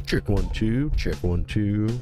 Check 1 2, check 1 2.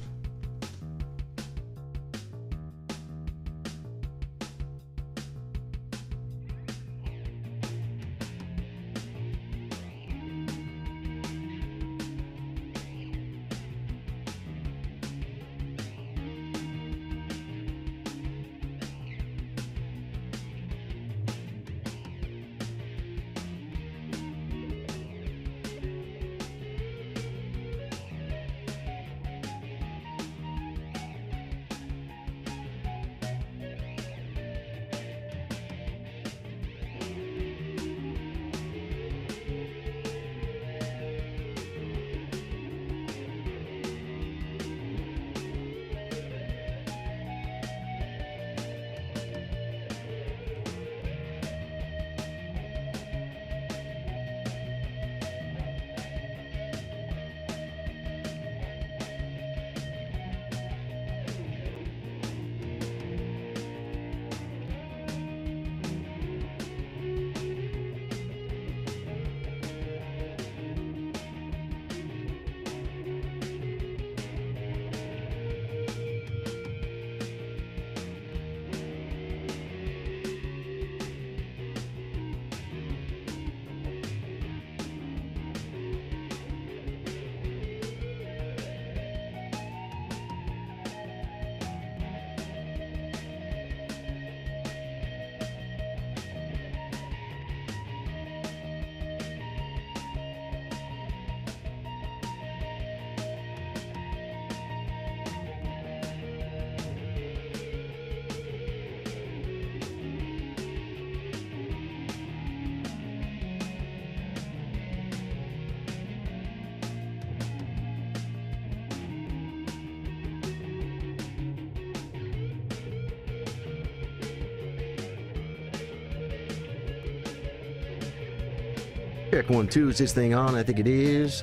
Check 1 2. Is this thing on? I think it is.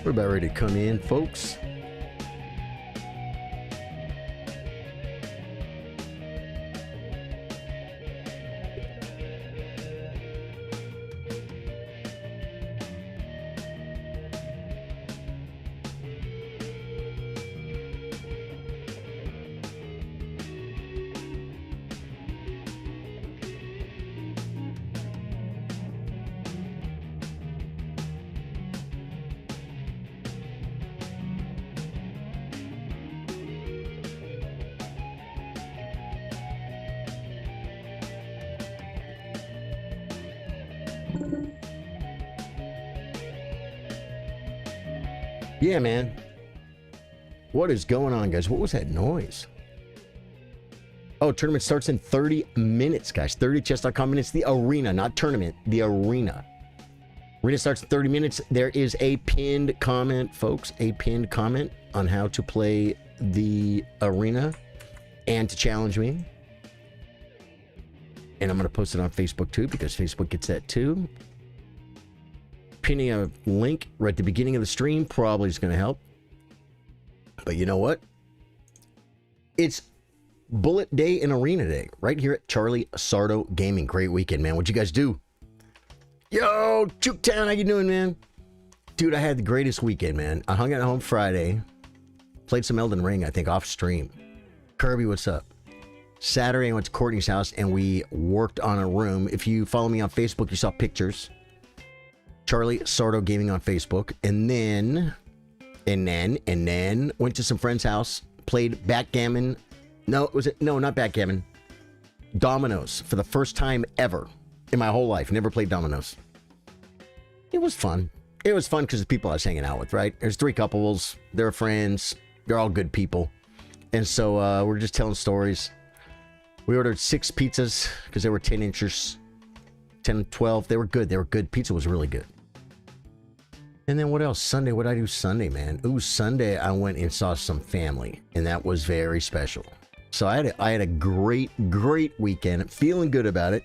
We're about ready to come in, folks. Yeah, man. What is going on, guys? What was that noise? Oh, tournament starts in 30 minutes, guys. 30chess.com minutes. The arena, not tournament. The arena. Arena starts in 30 minutes. There is a pinned comment, folks. A pinned comment on how to play the arena and to challenge me. And I'm going to post it on Facebook, too, because Facebook gets that, too. Pinning a link right at the beginning of the stream probably is going to help. But you know what? It's Bullet Day and Arena Day right here at Charly Sardo Gaming. Great weekend, man. What'd you guys do? Yo, Juketown, how you doing, man? Dude, I had the greatest weekend, man. I hung out at home Friday. Played some Elden Ring, I think, off stream. Kirby, what's up? Saturday, I went to Courtney's house and we worked on a room. If you follow me on Facebook, you saw pictures. Charly Sardo Gaming on Facebook. And then went to some friend's house, played backgammon. No, not backgammon. Dominoes for the first time ever in my whole life. Never played dominoes. It was fun. It was fun because the people I was hanging out with, right? There's 3 couples. They're friends. They're all good people. And so we're just telling stories. We ordered 6 pizzas because they were 10 inches. 10, 12. They were good. They were good. Pizza was really good. And then what else? Sunday. What did I do Sunday, man? Ooh, Sunday I went and saw some family. And that was very special. So I had a great weekend. Feeling good about it.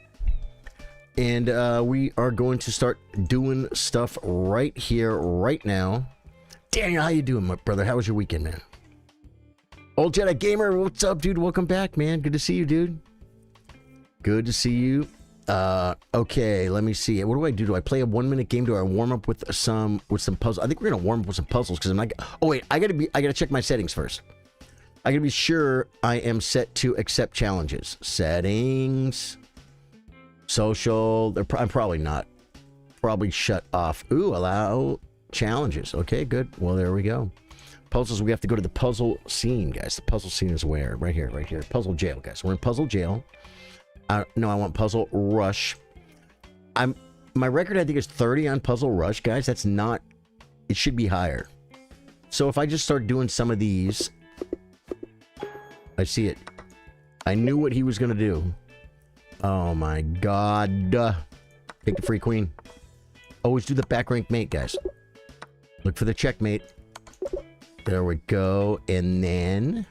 And we are going to start doing stuff right here, right now. Daniel, how you doing, my brother? How was your weekend, man? Old Jedi Gamer, what's up, dude? Welcome back, man. Good to see you, dude. Good to see you. Okay, let me see. What do I do? Do I play a 1 minute game? Do I warm up with some puzzles? I think we're gonna warm up with some puzzles because I'm not. Oh wait, I gotta check my settings first. I gotta be sure I am set to accept challenges. Settings, social. I'm probably not. Probably shut off. Ooh, allow challenges. Okay, good. Well, there we go. Puzzles. We have to go to the puzzle scene, guys. The puzzle scene is where? Right here, right here. Puzzle jail, guys. We're in puzzle jail. No, I want Puzzle Rush. My record, I think, is 30 on Puzzle Rush, guys. That's not... It should be higher. So if I just start doing some of these... I see it. I knew what he was going to do. Oh, my God. Take the free queen. Always do the back rank mate, guys. Look for the checkmate. There we go. And then...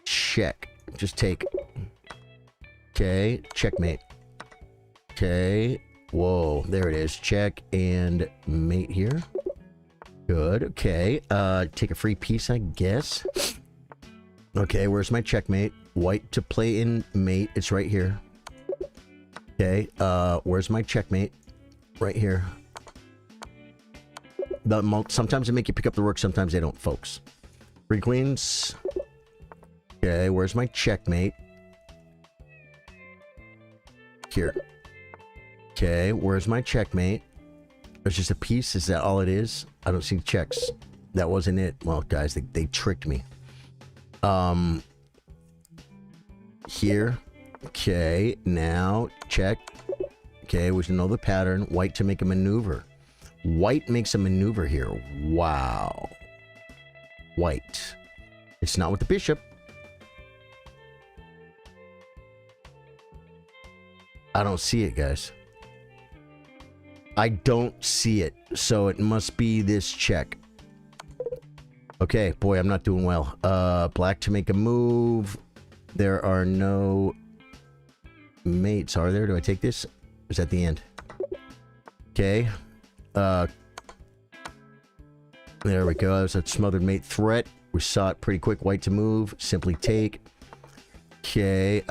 Check. Just take... Okay, checkmate. Okay, whoa, there it is. Check and mate here. Good, okay. Take a free piece, I guess. Okay, where's my checkmate? White to play in mate. It's right here. Okay, where's my checkmate? Right here. Sometimes they make you pick up the rook, sometimes they don't, folks. Three queens. Okay, where's my checkmate? Here. Okay, where's my checkmate? There's just a piece. Is that all it is? I don't see checks. That wasn't it. Well, guys, they tricked me. Here. Okay, now check. Okay, we should know the pattern. White to make a maneuver. White makes a maneuver here. Wow. White. It's not with the bishop. I don't see it, guys. I don't see it. So it must be this check. Okay, boy, I'm not doing well. Black to make a move. There are no mates, are there? Do I take this? Or is that the end? Okay. There we go. There's a smothered mate threat. We saw it pretty quick. White to move. Simply take. Okay.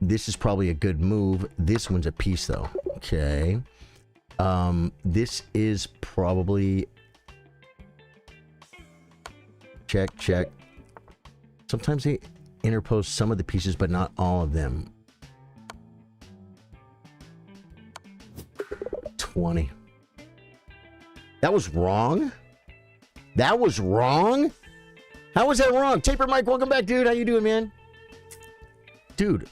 This is probably a good move. This one's a piece, though. Okay. This is probably... Check, check. Sometimes they interpose some of the pieces, but not all of them. 20. That was wrong? That was wrong? How was that wrong? Taper Mike, welcome back, dude. How you doing, man? Dude.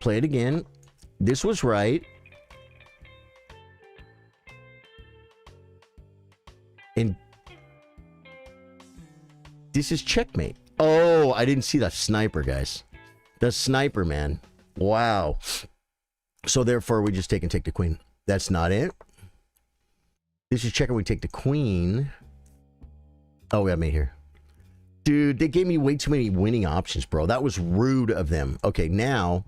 Play it again. This was right. And this is checkmate. Oh, I didn't see the sniper, guys. The sniper, man. Wow. So therefore, we just take the queen. That's not it. This is checker. We take the queen. Oh, we got mate here. Dude, they gave me way too many winning options, bro. That was rude of them. Okay, now,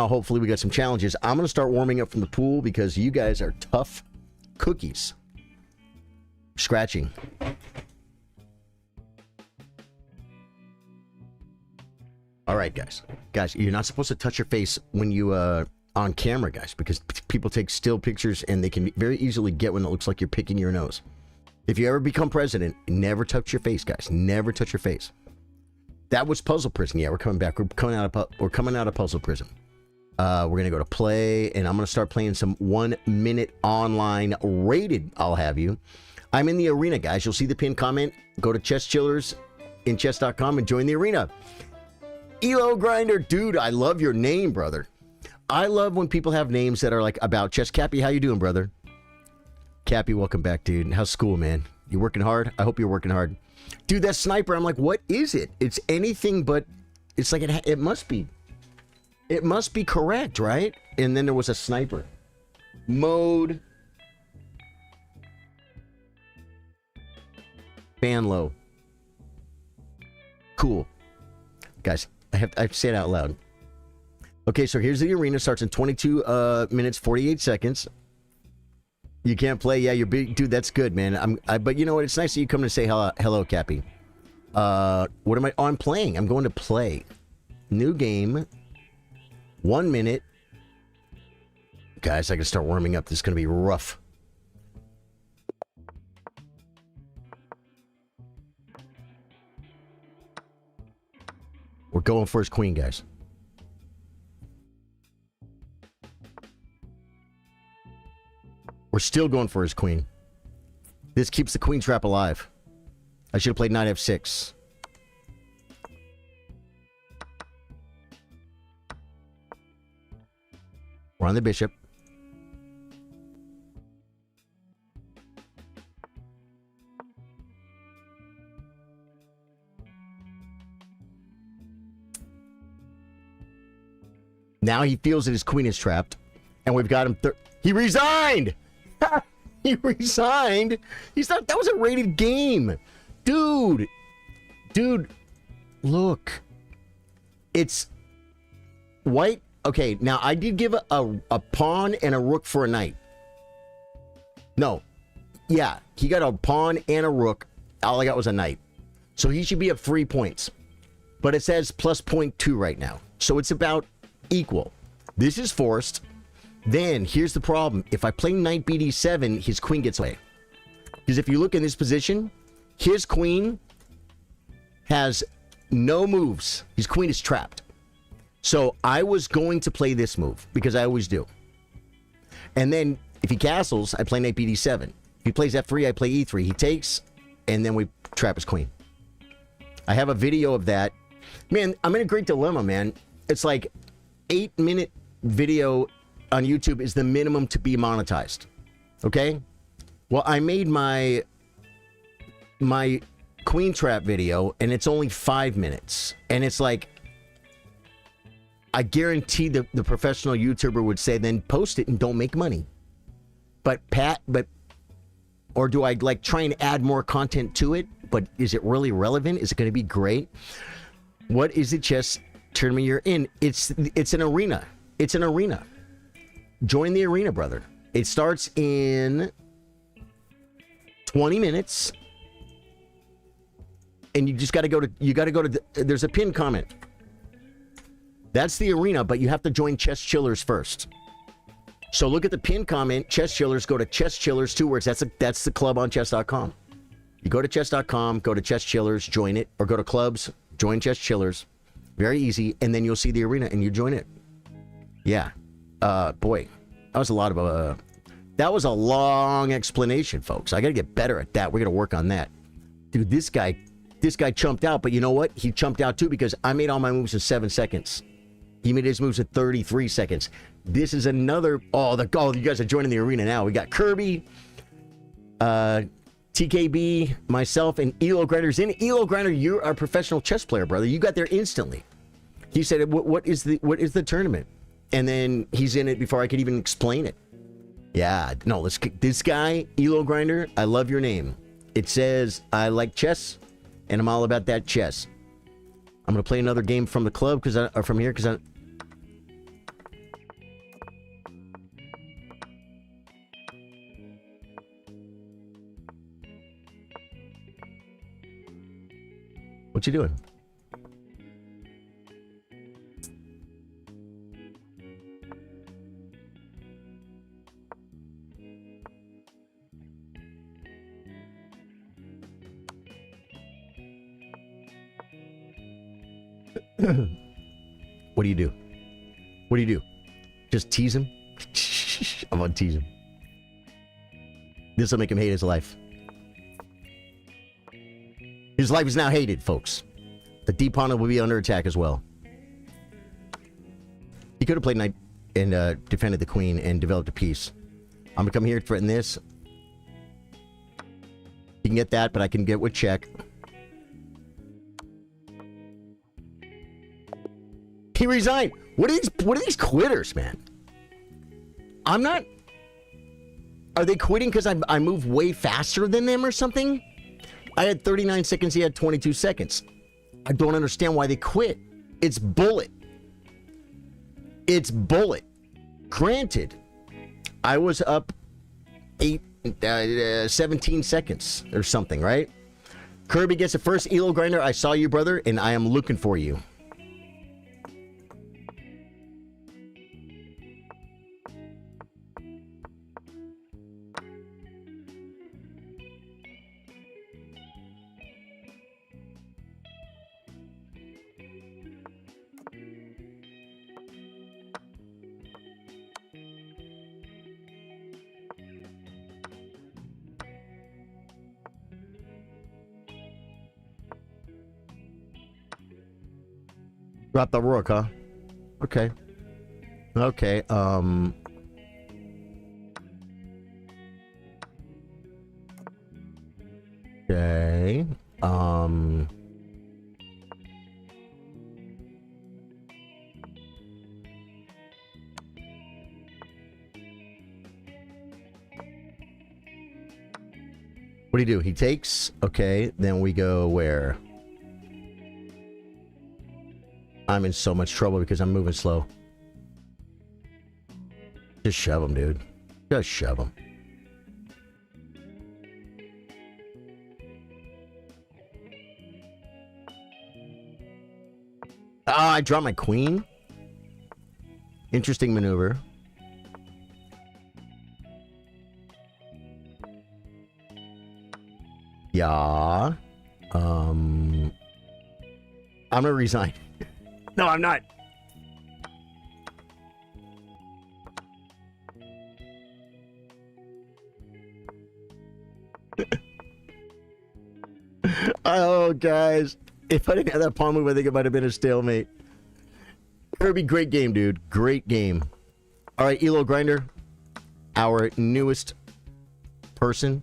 hopefully we got some challenges. I'm going to start warming up from the pool because you guys are tough cookies. Scratching. All right, guys. Guys, you're not supposed to touch your face when you, on camera, guys, because people take still pictures and they can very easily get when it looks like you're picking your nose. If you ever become president, never touch your face, guys. Never touch your face. That was Puzzle Prison. Yeah, we're coming back. We're coming out of Puzzle Prison. We're gonna go to play, and I'm gonna start playing some 1 minute online rated. I'll have you. I'm in the arena, guys. You'll see the pinned comment. Go to Chess Chillers in chess.com and join the arena. Elo Grinder, dude, I love your name, brother. I love when people have names that are like about chess. Cappy, how you doing, brother? Cappy, welcome back, dude. How's school, man? You working hard? I hope you're working hard. Dude, that sniper, I'm like, what is it? It's anything but, it's like, it must be. It must be correct, right? And then there was a sniper. Mode. Fan low. Cool. Guys, I have to say it out loud. Okay, so here's the arena. Starts in 22 minutes, 48 seconds. You can't play. Yeah, you're big. Dude, that's good, man. But you know what? It's nice that you come to say hello, Cappy. What am I? Oh, I'm playing. I'm going to play. New game. 1 minute. Guys, I can start warming up. This is going to be rough. We're going for his queen, guys. We're still going for his queen. This keeps the queen trap alive. I should have played knight f6. We're on the bishop. Now he feels that his queen is trapped. And we've got him... He resigned! He resigned! He's not... That was a rated game! Dude! Dude, look. It's... White... Okay, now I did give a pawn and a rook for a knight. No. Yeah, he got a pawn and a rook. All I got was a knight. So he should be up 3 points. But it says plus 0.2 right now. So it's about equal. This is forced. Then, here's the problem. If I play knight bd7, his queen gets away. Because if you look in this position, his queen has no moves. His queen is trapped. So I was going to play this move, because I always do. And then, if he castles, I play knight bd7. If he plays f3, I play e3. He takes, and then we trap his queen. I have a video of that. Man, I'm in a great dilemma, man. It's like 8-minute video on YouTube is the minimum to be monetized. Okay? Well, I made my queen trap video, and it's only 5 minutes. And it's like, I guarantee the professional YouTuber would say, then post it and don't make money. But or do I like try and add more content to it? But is it really relevant? Is it going to be great? What is the chess tournament you're in? It's an arena. It's an arena. Join the arena, brother. It starts in 20 minutes. And you just got to go to, there's a pinned comment. That's the arena, but you have to join Chess Chillers first. So look at the pinned comment, Chess Chillers, go to Chess Chillers, 2 words. That's the club on chess.com. You go to chess.com, go to Chess Chillers, join it, or go to clubs, join Chess Chillers. Very easy, and then you'll see the arena and you join it. Yeah. Boy, that was a lot of that was a long explanation, folks. I got to get better at that. We're going to work on that. Dude, this guy chumped out, but you know what? He chumped out too because I made all my moves in 7 seconds. He made his moves in 33 seconds. This is another... Oh, you guys are joining the arena now. We got Kirby, TKB, myself, and Elo Grinder's in. Elo Grinder, you're a professional chess player, brother. You got there instantly. He said, what is the tournament? And then he's in it before I could even explain it. Yeah, no, this guy, Elo Grinder, I love your name. It says, I like chess, and I'm all about that chess. I'm going to play another game from the club, or from here, because I... What you doing? What do you do? What do you do? Just tease him? I'm gonna tease him. This will make him hate his life. His life is now hated, folks. The deep pawn will be under attack as well. He could have played knight and defended the queen and developed a piece. I'm gonna come here, threaten this. You can get that, but I can get with check. He resigned. What are these quitters, man? I'm not... Are they quitting because I move way faster than them or something? I had 39 seconds, he had 22 seconds. I don't understand why they quit. It's bullet. It's bullet. Granted, I was up 17 seconds or something, right? Kirby gets the first Elo Grinder. I saw you, brother, and I am looking for you. Drop the rook, huh? Okay. Okay, Okay. What do you do? He takes. Okay, then we go where? I'm in so much trouble because I'm moving slow. Just shove him, dude. Just shove him. Ah, I draw my queen. Interesting maneuver. Yeah. I'm gonna resign. No, I'm not. Oh, guys. If I didn't have that pawn move, I think it might have been a stalemate. Kirby, great game, dude. Great game. All right, Elo Grinder, our newest person.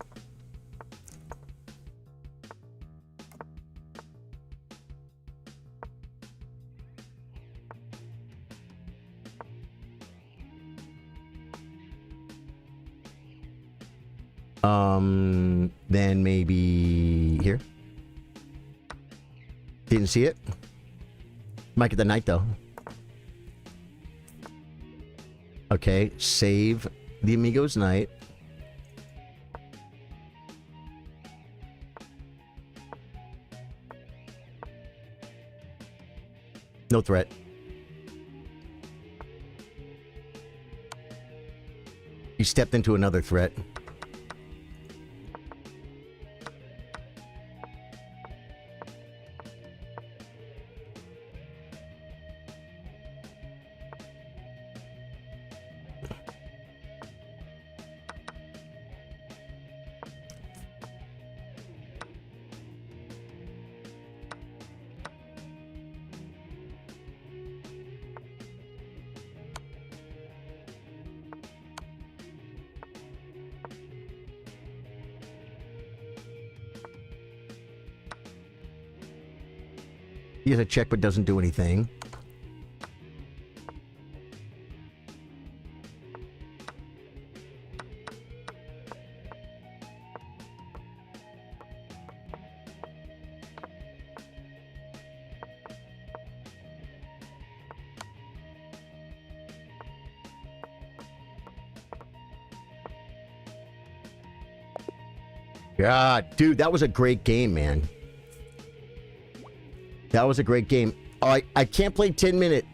Then maybe here. Didn't see it. Might get the knight though. Okay, save the Amigo's knight. No threat. He stepped into another threat. He has a check but doesn't do anything. God, dude, that was a great game, man. That was a great game. I can't play 10-minute,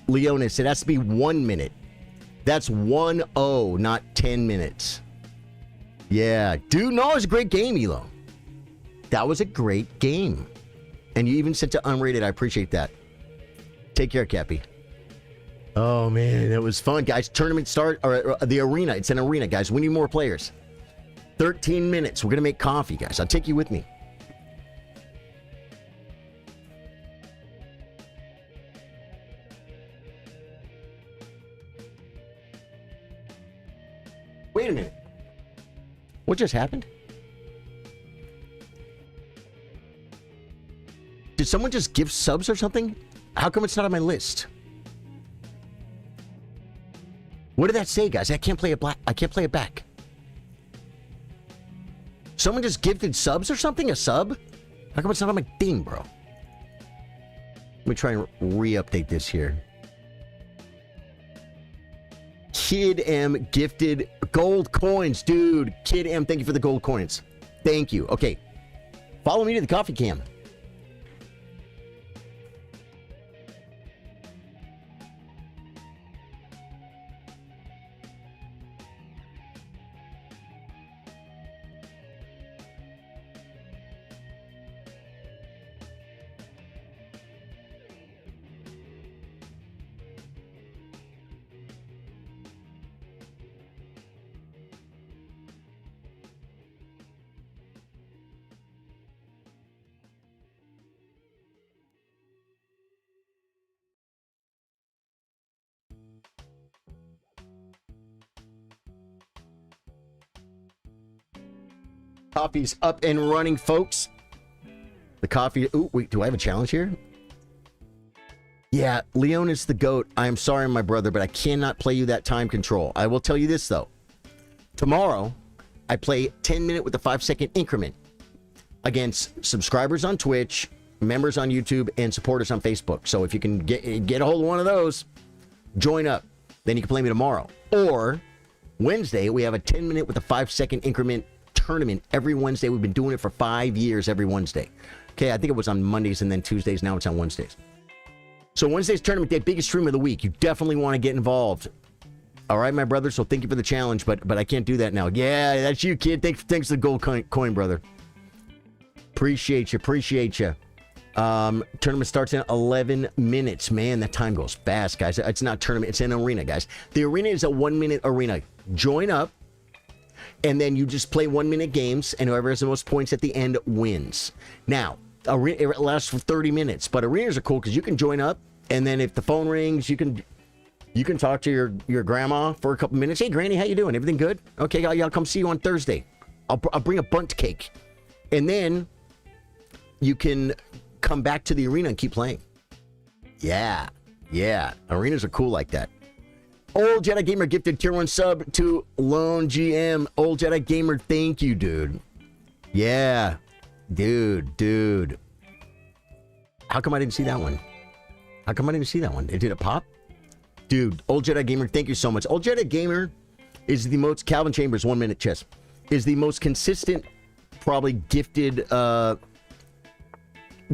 Leonis. It has to be 1 minute. That's 1-0, not 10 minutes. Yeah, dude, no, it was a great game, Elo. That was a great game. And you even sent to unrated. I appreciate that. Take care, Cappy. Oh, man, it was fun, guys. Tournament start, or the arena. It's an arena, guys. We need more players. 13 minutes. We're going to make coffee, guys. I'll take you with me. Wait a minute. What just happened? Did someone just give subs or something? How come it's not on my list? What did that say, guys? I can't play it black. I can't play it back. Someone just gifted subs or something? A sub? How come it's not on my thing, bro? Let me try and re-update this here. Kid M gifted gold coins, dude. Kid M, thank you for the gold coins. Thank you. Okay. Follow me to the coffee cam. Coffee's up and running, folks. The coffee... Ooh, wait, do I have a challenge here? Yeah, Leon is the GOAT. I am sorry, my brother, but I cannot play you that time control. I will tell you this, though. Tomorrow, I play 10-minute with a 5-second increment against subscribers on Twitch, members on YouTube, and supporters on Facebook. So if you can get a hold of one of those, join up. Then you can play me tomorrow. Or Wednesday, we have a 10-minute with a 5-second increment tournament every Wednesday. We've been doing it for 5 years every Wednesday. Okay, I think it was on Mondays and then Tuesdays. Now it's on Wednesdays. So Wednesday's tournament day, biggest stream of the week. You definitely want to get involved. All right, my brother. So thank you for the challenge, but I can't do that now. Yeah, that's you, kid. Thanks for the gold coin, brother. Appreciate you. Appreciate you. Tournament starts in 11 minutes. Man, that time goes fast, guys. It's not tournament. It's an arena, guys. The arena is a 1-minute arena. Join up, and then you just play 1-minute games, and whoever has the most points at the end wins. Now, it lasts for 30 minutes, but arenas are cool because you can join up, and then if the phone rings, you can talk to your grandma for a couple minutes. Hey, Granny, how you doing? Everything good? Okay, I'll come see you on Thursday. I'll bring a bundt cake, and then you can come back to the arena and keep playing. Yeah. Arenas are cool like that. Old Jedi Gamer gifted tier 1 sub to Lone GM. Old Jedi Gamer, thank you, dude. Yeah. Dude. How come I didn't see that one? Did it pop? Dude, Old Jedi Gamer, thank you so much. Old Jedi Gamer is the most... Calvin Chambers, 1 minute chess. Is the most consistent, probably gifted...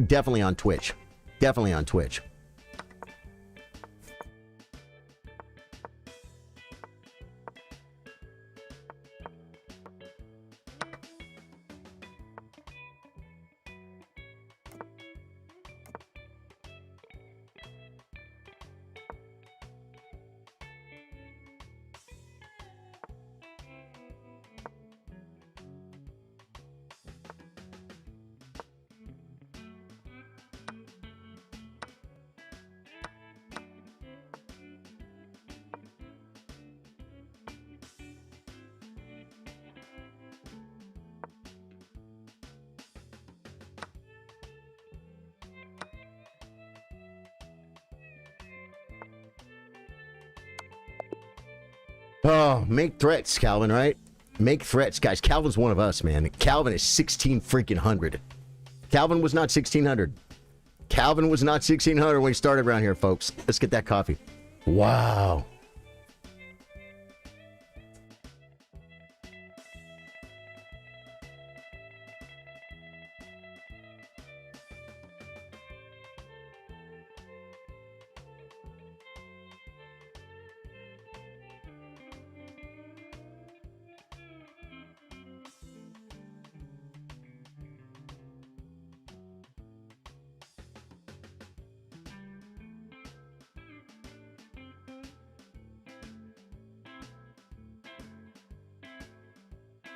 Definitely on Twitch. Oh, make threats, Calvin, right? Make threats. Guys, Calvin's one of us, man. Calvin is 16 freaking hundred. Calvin was not 1600. Calvin was not 1600 when he started around here, folks. Let's get that coffee. Wow.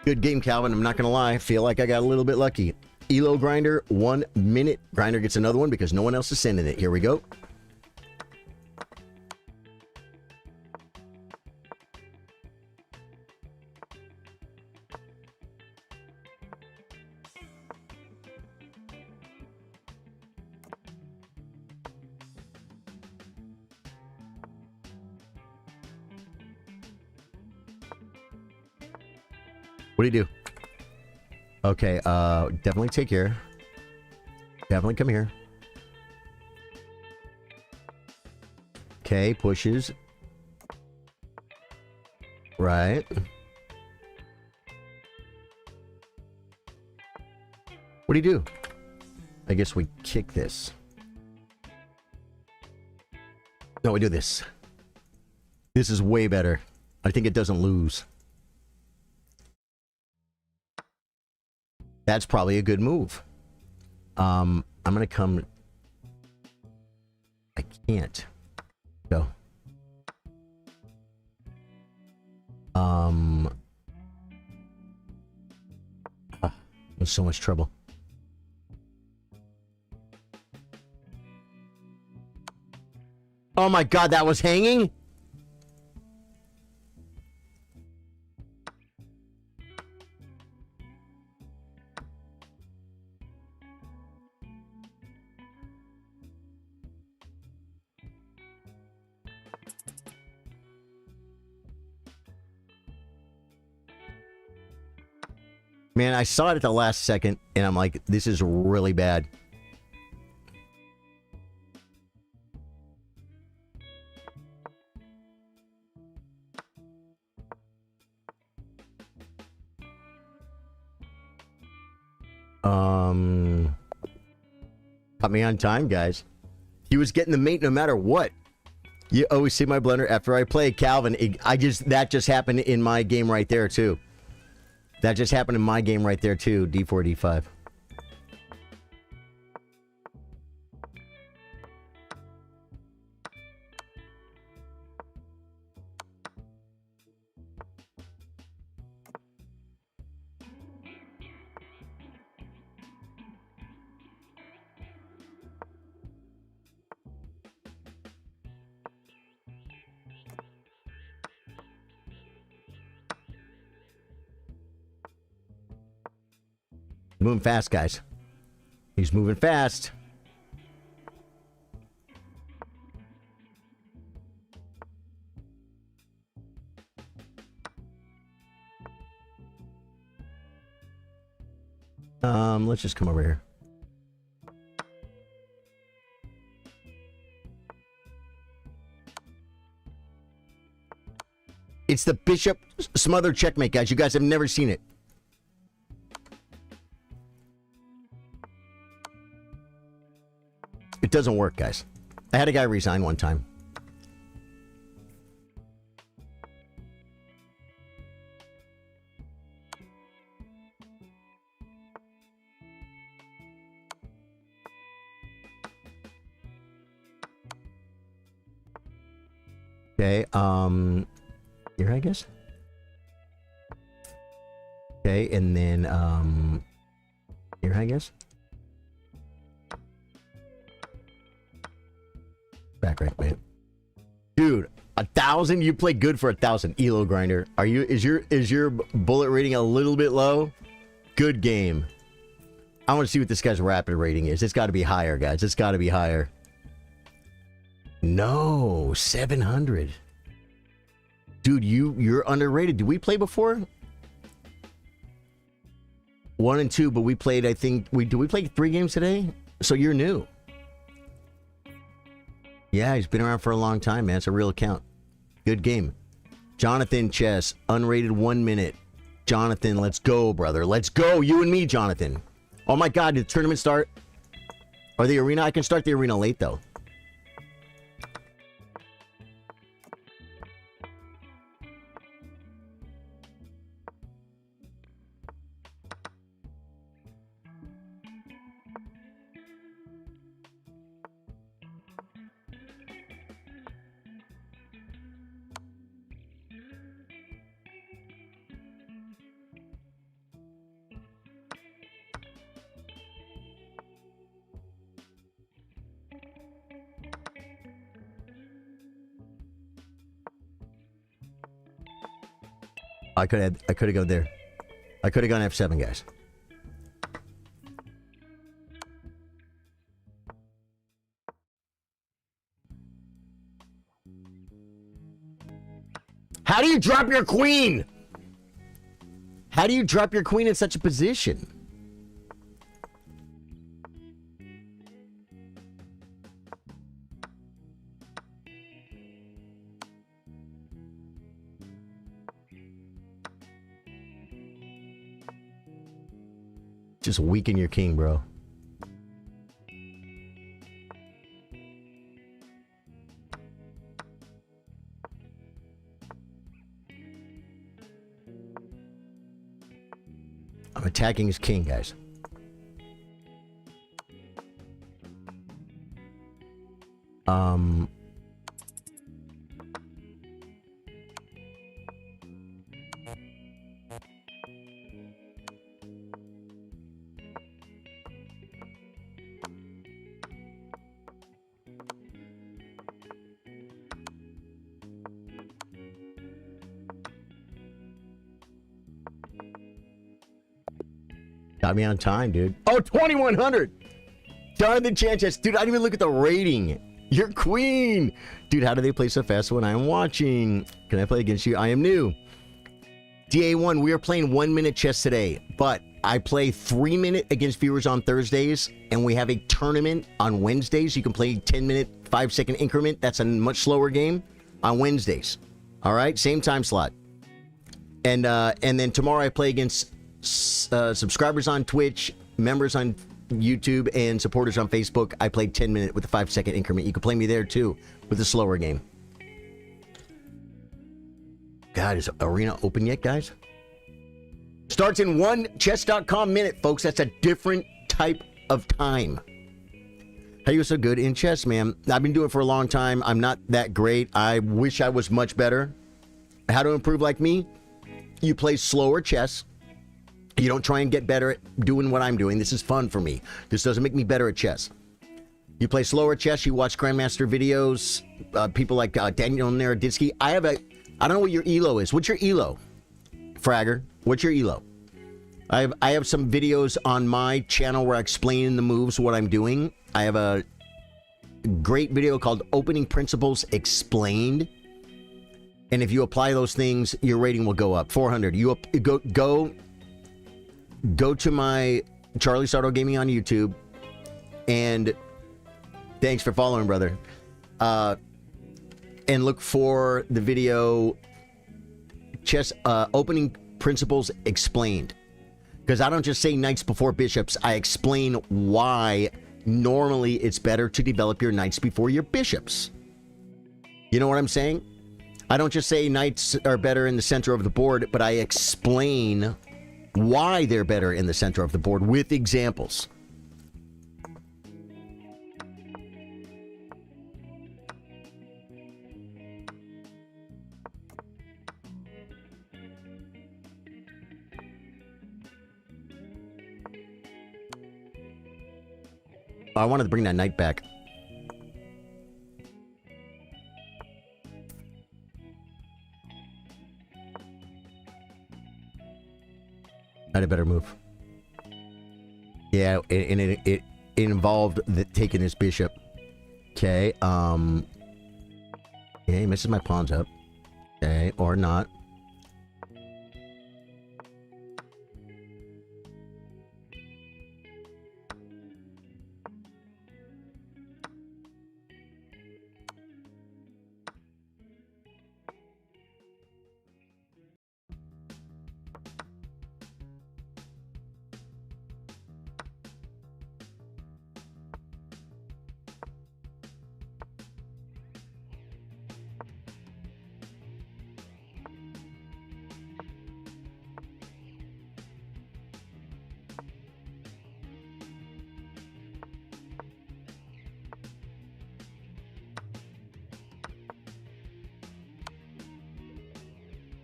Good game, Calvin. I'm not going to lie. I feel like I got a little bit lucky. Elo Grinder, 1 minute. Grinder gets another one because no one else is sending it. Here we go. What do you do? Okay, definitely take care. Definitely come here. Okay, pushes. Right. What do you do? I guess we kick this. No, we do this. This is way better. I think it doesn't lose. That's probably a good move. I'm gonna come. I can't go. There's so much trouble. Oh my God, that was hanging? Man, I saw it at the last second, and I'm like, this is really bad. Got me on time, guys. He was getting the mate no matter what. You always see my blunder after I play Calvin. That just happened in my game right there too. That just happened in my game right there too. D4, D5. Moving fast, guys. He's moving fast. Let's just come over here. It's the bishop smother checkmate, guys. You guys have never seen it. It doesn't work, guys. I had a guy resign one time. Okay, here, I guess. Okay, and then, here, I guess. Back rank, man. Dude, 1,000? You play good for 1,000. Elo grinder. Is your bullet rating a little bit low? Good game. I want to see what this guy's rapid rating is. It's got to be higher, guys. It's got to be higher. No, 700. Dude, you're underrated. Did we play before? 1 and 2, but we played, I think, we played 3 games today? So you're new. Yeah, he's been around for a long time, man. It's a real account. Good game. Jonathan Chess, unrated 1 minute. Jonathan, let's go, brother. Let's go. You and me, Jonathan. Oh my God, did the tournament start? Or the arena? I can start the arena late, though. I could have gone there. I could have gone F7, guys. How do you drop your queen? How do you drop your queen in such a position? Just weaken your king, bro. I'm attacking his king, guys. Got me on time, dude. Oh, 2,100. Jonathan Sanchez. Dude, I didn't even look at the rating. You're queen. Dude, how do they play so fast when I'm watching? Can I play against you? I am new. DA1, we are playing 1 minute chess today, but I play 3 minute against viewers on Thursdays, and we have a tournament on Wednesdays. You can play 10-minute, 5-second increment. That's a much slower game on Wednesdays. All right, same time slot. And then tomorrow I play against subscribers on Twitch, members on YouTube, and supporters on Facebook. I played 10-minute with a 5-second increment. You can play me there too with a slower game. God, is Arena open yet, guys? Starts in 1 chess.com minute, folks. That's a different type of time. How you so good in chess, man? I've been doing it for a long time. I'm not that great. I wish I was much better. How to improve like me? You play slower chess. You don't try and get better at doing what I'm doing. This is fun for me. This doesn't make me better at chess. You play slower chess. You watch Grandmaster videos. People like Daniel Naroditsky. I don't know what your ELO is. What's your ELO, Fragger? What's your ELO? I have some videos on my channel where I explain the moves, what I'm doing. I have a great video called Opening Principles Explained. And if you apply those things, your rating will go up. 400. You go to my Charly Sardo Gaming on YouTube, and thanks for following, brother. And look for the video Chess Opening Principles Explained. Because I don't just say knights before bishops. I explain why normally it's better to develop your knights before your bishops. You know what I'm saying? I don't just say knights are better in the center of the board, but I explain why they're better in the center of the board with examples. I wanted to bring that knight back. I had a better move. Yeah, and it involved taking his bishop. Okay, yeah, he misses my pawns up. Okay, or not.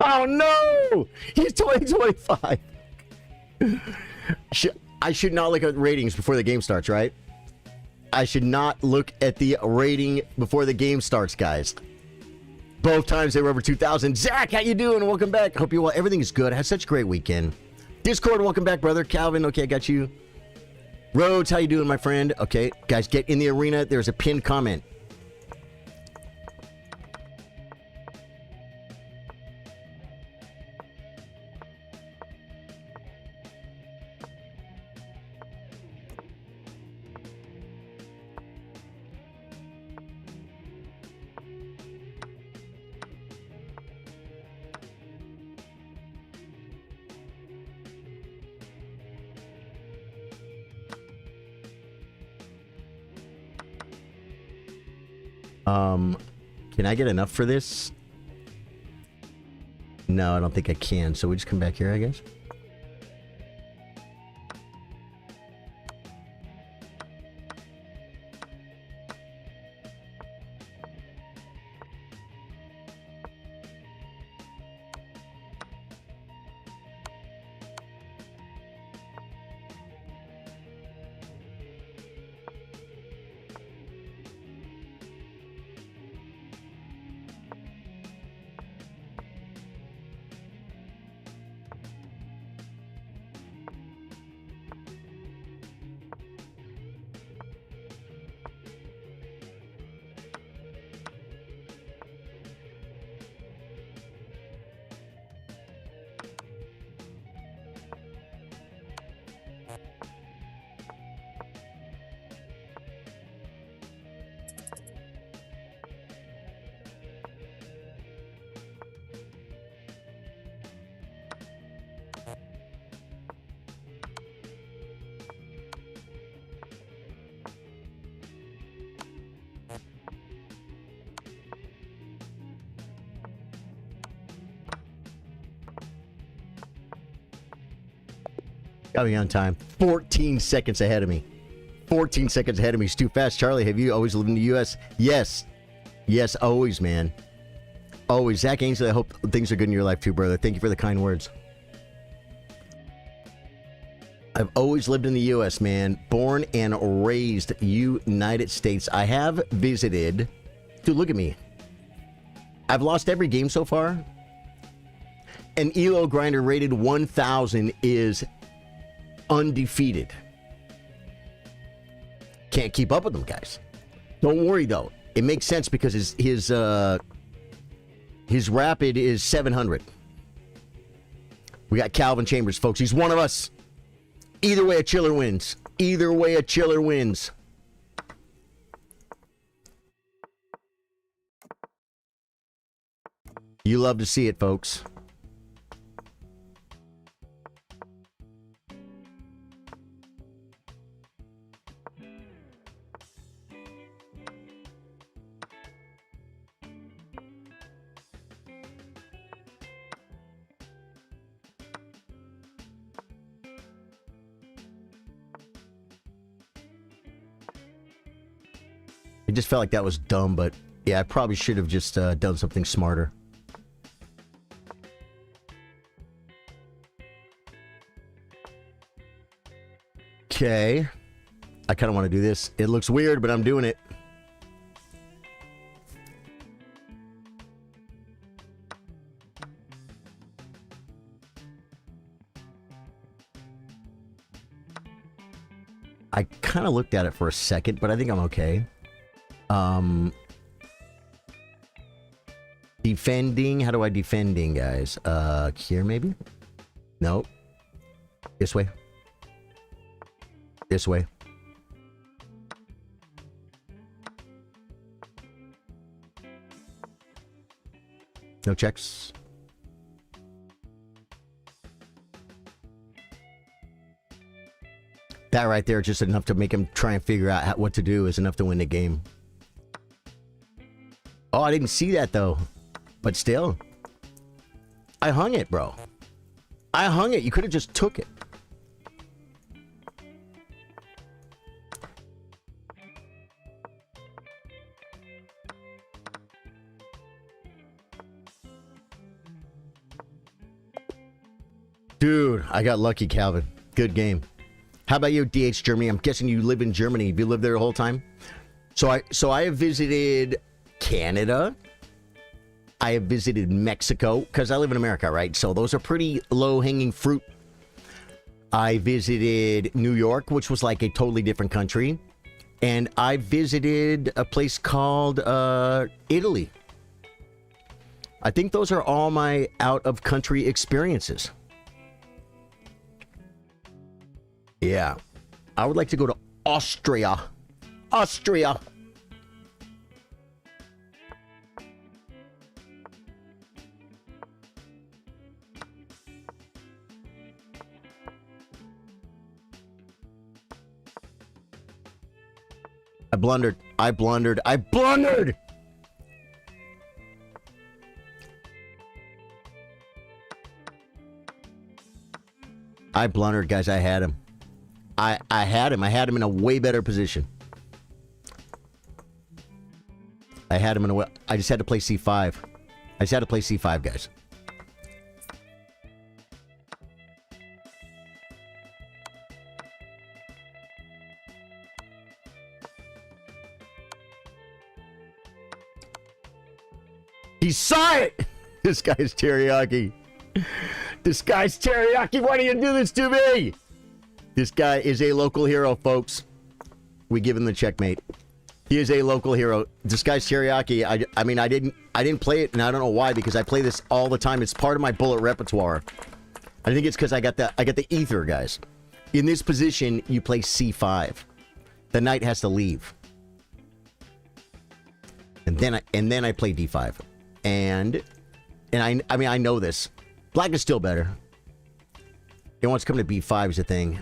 Oh no! He's 2025. I should not look at ratings before the game starts, right? I should not look at the rating before the game starts, guys. Both times they were over 2,000. Zach, how you doing? Welcome back. Hope you well. Everything is good. I had such a great weekend. Discord, welcome back, brother. Calvin, okay, I got you. Rhodes, how you doing, my friend? Okay, guys, get in the arena. There's a pinned comment. Can I get enough for this? No, I don't think I can. So we just come back here, I guess. Got me on time. 14 seconds ahead of me. 14 seconds ahead of me. It's too fast. Charlie, have you always lived in the U.S.? Yes. Yes, always, man. Always. Zach Ainsley, I hope things are good in your life too, brother. Thank you for the kind words. I've always lived in the U.S., man. Born and raised United States. I have visited... Dude, look at me. I've lost every game so far. An ELO grinder rated 1,000 is undefeated. Can't keep up with them, guys. Don't worry, though. It makes sense because his rapid is 700. We got Calvin Chambers, folks. He's one of us. Either way, a chiller wins. Either way, a chiller wins. You love to see it, folks. It just felt like that was dumb, but yeah, I probably should have just done something smarter. Okay. I kind of want to do this. It looks weird, but I'm doing it. I kind of looked at it for a second, but I think I'm okay. Defending. How do I defending, guys? Here maybe? No. This way. This way. No checks. That right there, just enough to make him try and figure out what to do, is enough to win the game. Oh, I didn't see that, though. But still. I hung it, bro. I hung it. You could have just took it. Dude, I got lucky, Calvin. Good game. How about you, DH Germany? I'm guessing you live in Germany. Have you lived there the whole time? So I have visited Canada. I have visited Mexico, because I live in America, right? So those are pretty low-hanging fruit. I visited New York, which was like a totally different country. And I visited a place called Italy. I think those are all my out-of-country experiences. Yeah. I would like to go to Austria. Austria. I blundered. I blundered. I blundered! I blundered, guys. I had him. I had him. I had him in a way better position. I had him in a way... I just had to play C5. I just had to play C5, guys. He saw it! This guy's teriyaki. This guy's teriyaki. Why do you do this to me? This guy is a local hero, folks. We give him the checkmate. He is a local hero. This guy's teriyaki. I mean, I didn't play it, and I don't know why, because I play this all the time. It's part of my bullet repertoire. I think it's because I got the ether, guys. In this position, you play C5. The knight has to leave, and then I play D5. And I mean, I know this. Black is still better. It wants to come to B5 is the thing.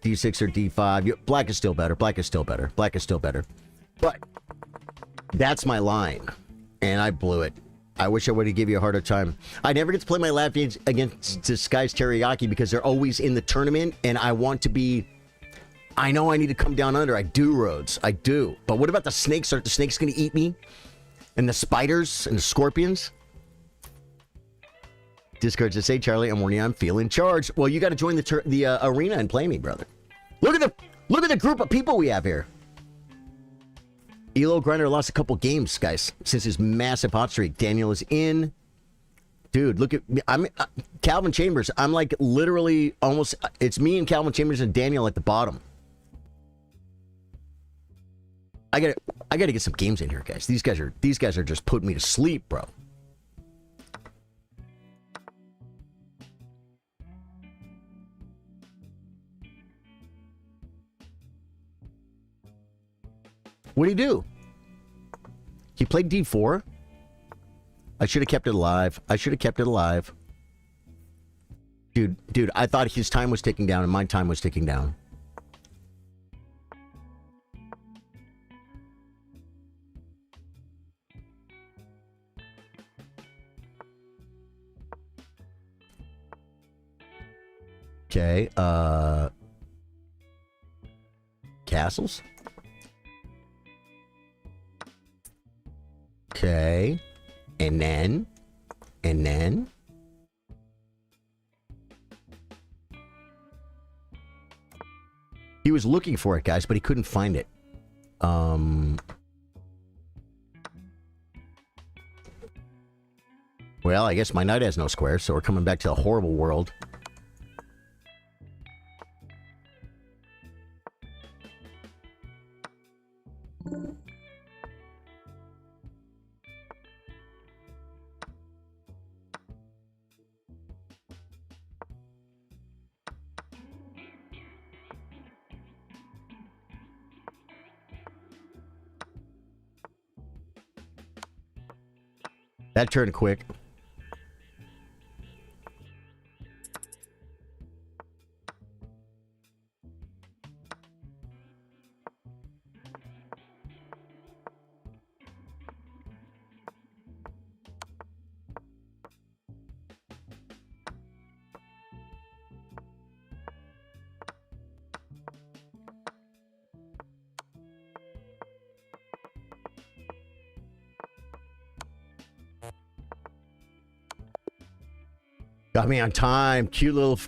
D6 or D5. Black is still better. Black is still better. Black is still better. But that's my line. And I blew it. I wish I would have give you a harder time. I never get to play my lab games against Disguised Teriyaki because they're always in the tournament, and I want to be... I know I need to come down under. I do, Rhodes. I do. But what about the snakes? Are the snakes going to eat me? And the spiders and the scorpions? Discord says, hey, Charlie, I'm warning you, I'm feeling charged. Well, you got to join the arena and play me, brother. Look at the group of people we have here. Elo Grinder lost a couple games, guys, since his massive hot streak. Daniel is in. Dude, look at me. I'm Calvin Chambers. I'm like literally almost... It's me and Calvin Chambers and Daniel at the bottom. I gotta get some games in here, guys. These guys are just putting me to sleep, bro. What did he do? He played D4. I should have kept it alive. Dude, I thought his time was ticking down and my time was ticking down. Okay, castles. Okay, and then he was looking for it, guys, but he couldn't find it. Well, I guess my knight has no square, so we're coming back to a horrible world. That turned quick. Got me on time. Cute little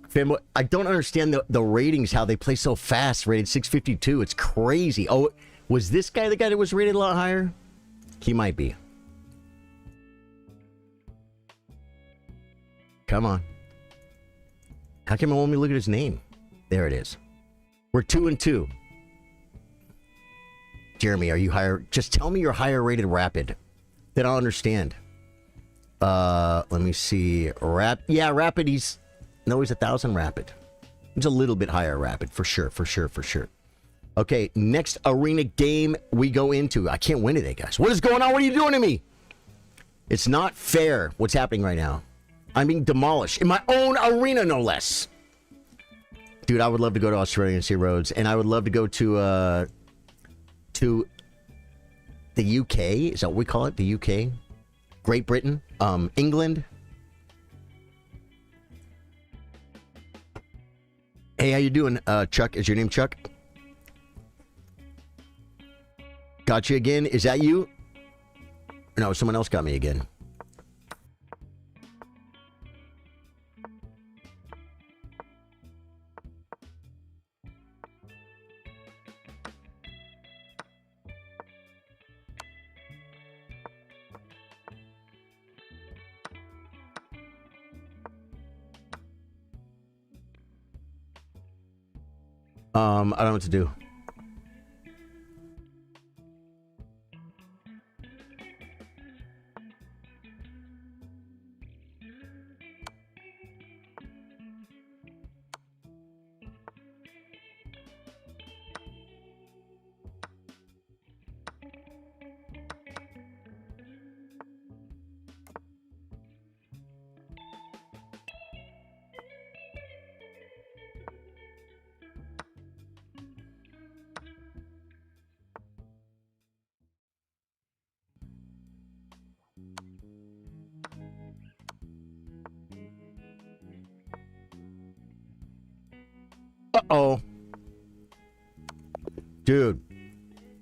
family. I don't understand the ratings, how they play so fast. Rated 652. It's crazy. Oh, was this guy the guy that was rated a lot higher? He might be. Come on. How come it won't let me look at his name? There it is. We're 2-2. Jeremy, are you higher? Just tell me you're higher rated rapid. Then I'll understand. Let me see. Yeah, rapid, he's 1,000 rapid. He's a little bit higher rapid, for sure. Okay, next arena game we go into. I can't win today, guys. What is going on? What are you doing to me? It's not fair what's happening right now. I'm being demolished in my own arena, no less. Dude, I would love to go to Australia and see Rhodes, and I would love to go to the UK. Is that what we call it? The UK? Great Britain, England. Hey, how you doing, Chuck? Is your name Chuck? Got you again? Is that you? No, someone else got me again. I don't know what to do. Uh-oh. Dude,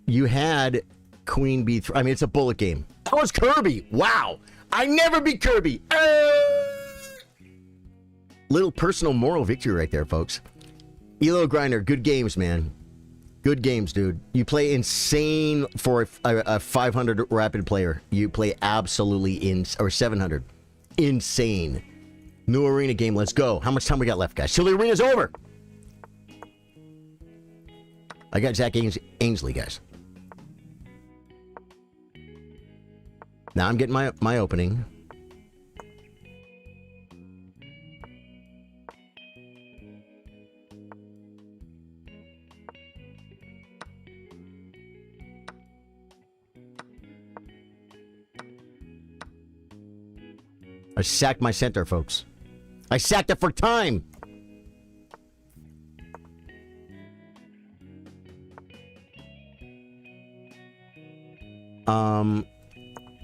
you had Queen B3. I mean, it's a bullet game. That was Kirby. Wow. I never beat Kirby. Little personal moral victory right there, folks. Elo Grinder, good games, man. Good games, dude. You play insane for a 500 rapid player. You play absolutely or 700. Insane. New arena game. Let's go. How much time we got left, guys? Till the arena's over. I got Zach Ainsley, guys. Now I'm getting my opening. I sacked my center, folks. I sacked it for time.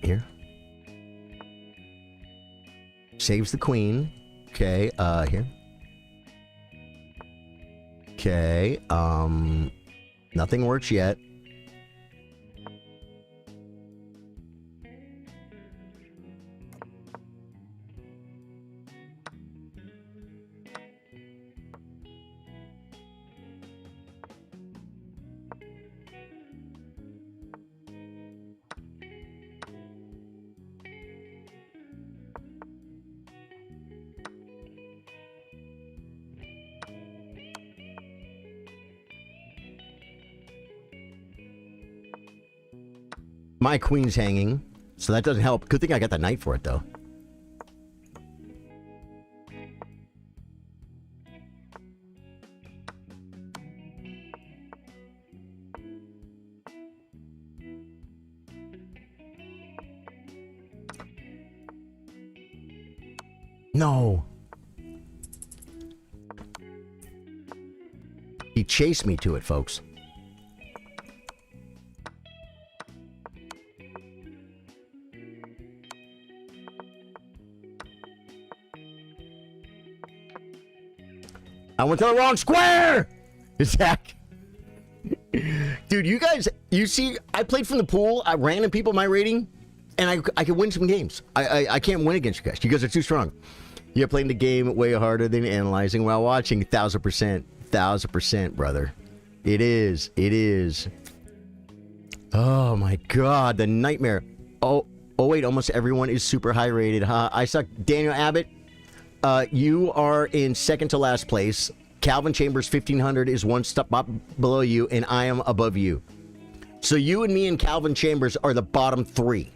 Here. Saves the queen. Okay, here. Okay, nothing works yet. My queen's hanging, so that doesn't help. Good thing I got the knight for it, though. No. He chased me to it, folks. I went to the wrong square! Zach. Dude, you guys, you see, I played from the pool. I ran at people my rating, and I could win some games. I can't win against you guys. You guys are too strong. You're playing the game way harder than analyzing while watching. 1,000%. 1,000%, brother. It is. It is. Oh, my God. The nightmare. Oh, wait. Almost everyone is super high rated. Huh? I suck. Daniel Abbott. You are in second to last place. Calvin Chambers 1500 is one step up below you, and I am above you. So you and me and Calvin Chambers are the bottom three.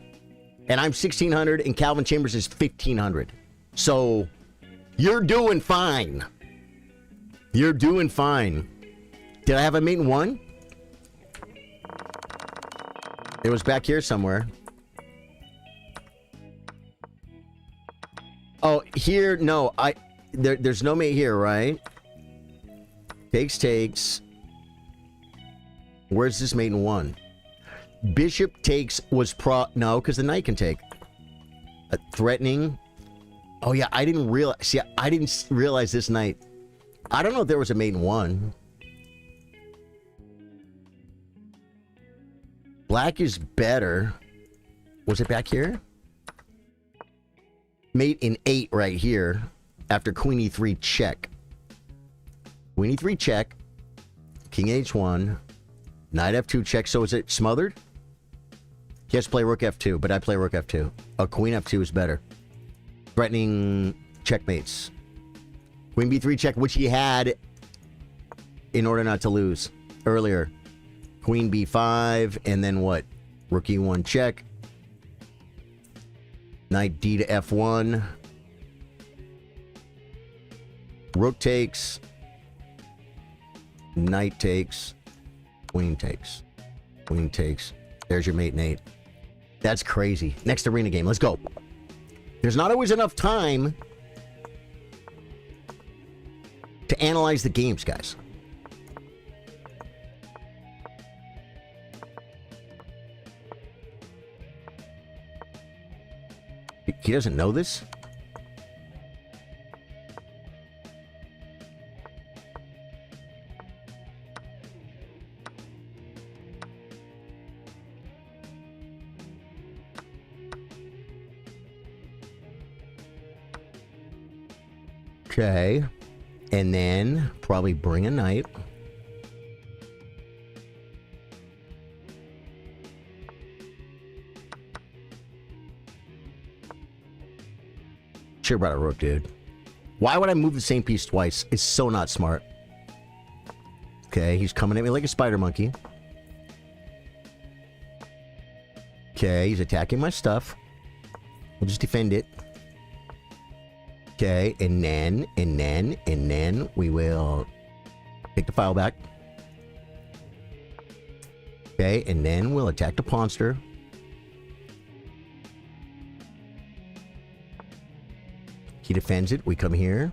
And I'm 1600 and Calvin Chambers is 1500. So you're doing fine. You're doing fine. Did I have a mate in one? It was back here somewhere. Oh, here, no, there's no mate here, right? Takes. Where's this mate in one? Bishop takes was no, because the knight can take. Threatening. Oh, yeah, I didn't realize this knight. I don't know if there was a mate in one. Black is better. Was it back here? Mate in 8 right here after queen e3 check. Queen e3 check. King h1. Knight f2 check. So is it smothered? He has to play rook f2, but I play rook f2. Oh, queen f2 is better. Threatening checkmates. Queen b3 check, which he had in order not to lose earlier. Queen b5, and then what? Rook e1 check. Knight d to f1. Rook takes. Knight takes. Queen takes. Queen takes. There's your mate in 8. That's crazy. Next arena game. Let's go. There's not always enough time to analyze the games, guys. He doesn't know this? Okay. And then probably bring a knight. Sure about a rook, dude. Why would I move the same piece twice? It's so not smart. Okay, he's coming at me like a spider monkey. Okay, he's attacking my stuff. We'll just defend it. Okay, and then we will take the file back. Okay, and then we'll attack the pawnster. He defends it. We come here.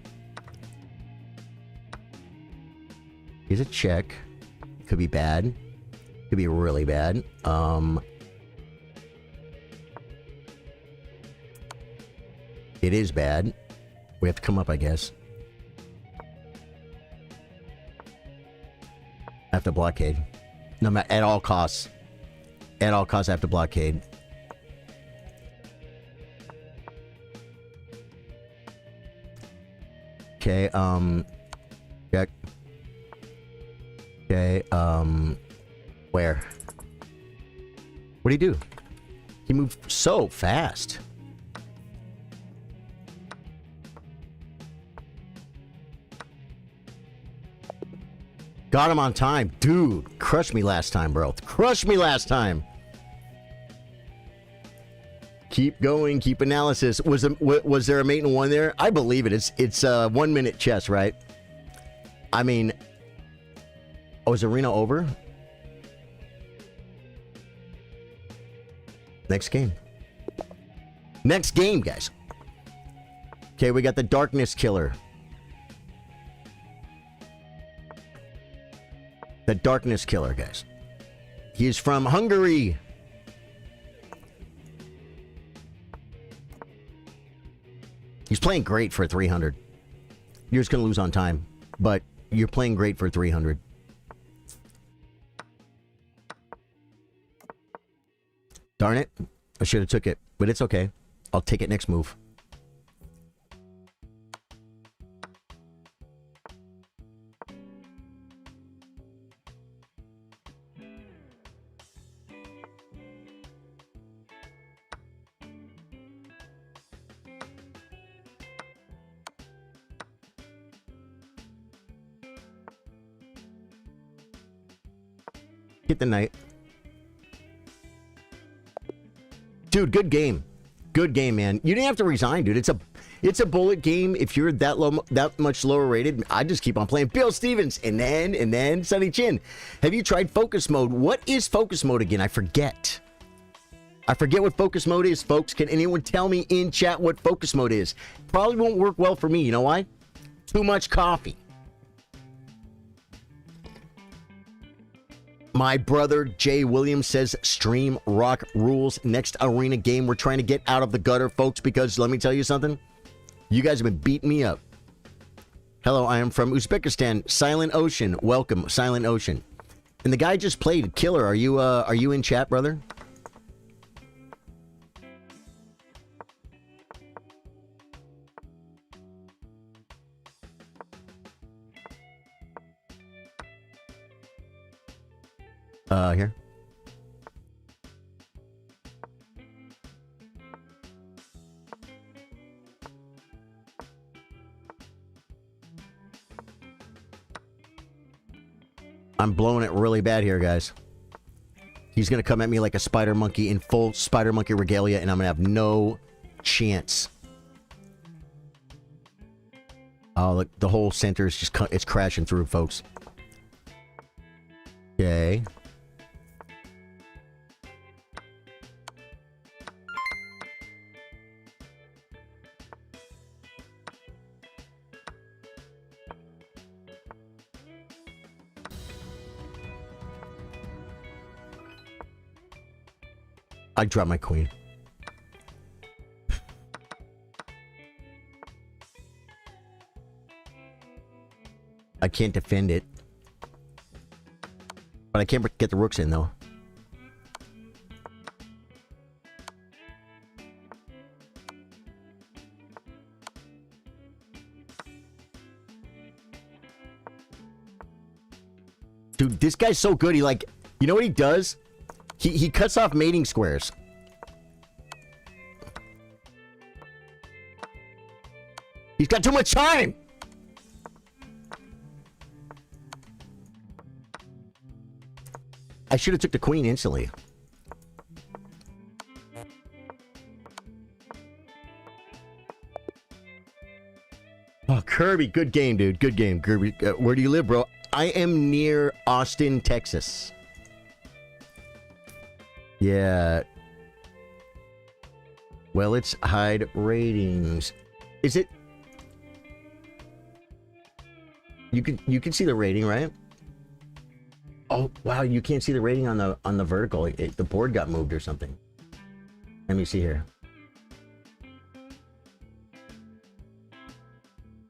Here's a check. Could be bad. Could be really bad. It is bad. We have to come up, I guess. I have to blockade. No matter, at all costs. At all costs, I have to blockade. Okay, check. Okay, where? What did he do? He moved so fast. Got him on time. Dude, crushed me last time, bro. Crushed me last time. Keep going, keep analysis. Was there a mate in one there? I believe it. It's 1 minute chess, right? I mean, oh, is arena over? Next game. Next game, guys. Okay, we got the Darkness Killer. The Darkness Killer, guys. He's from Hungary. He's playing great for 300. You're just going to lose on time. But you're playing great for 300. Darn it. I should have took it. But it's okay. I'll take it next move. Get the knight. Dude, good game. Good game, man. You didn't have to resign, dude. It's a bullet game. If you're that much lower rated, I just keep on playing. Bill Stevens, and then Sonny Chin. Have you tried focus mode? What is focus mode again? I forget. I forget what focus mode is, folks. Can anyone tell me in chat what focus mode is? Probably won't work well for me. You know why? Too much coffee. My brother Jay Williams says Stream Rock rules. Next arena game, we're trying to get out of the gutter, folks, because let me tell you something. You guys have been beating me up. Hello, I am from Uzbekistan. Silent Ocean. Welcome, Silent Ocean. And the guy just played Killer. Are you in chat, brother? Here. I'm blowing it really bad here, guys. He's gonna come at me like a spider monkey in full spider monkey regalia, and I'm gonna have no chance. Oh, look, the whole center is just it's crashing through, folks. Okay. I dropped my queen. I can't defend it. But I can't get the rooks in, though. Dude, this guy's so good. He like, you know what he does? He cuts off mating squares. He's got too much time. I should have took the queen instantly. Oh, Kirby, good game, dude. Good game, Kirby. Where do you live, bro? I am near Austin, Texas. Yeah. Well, it's hide ratings. Is it? You can see the rating, right? Oh wow, you can't see the rating on the vertical. The board got moved or something. Let me see here.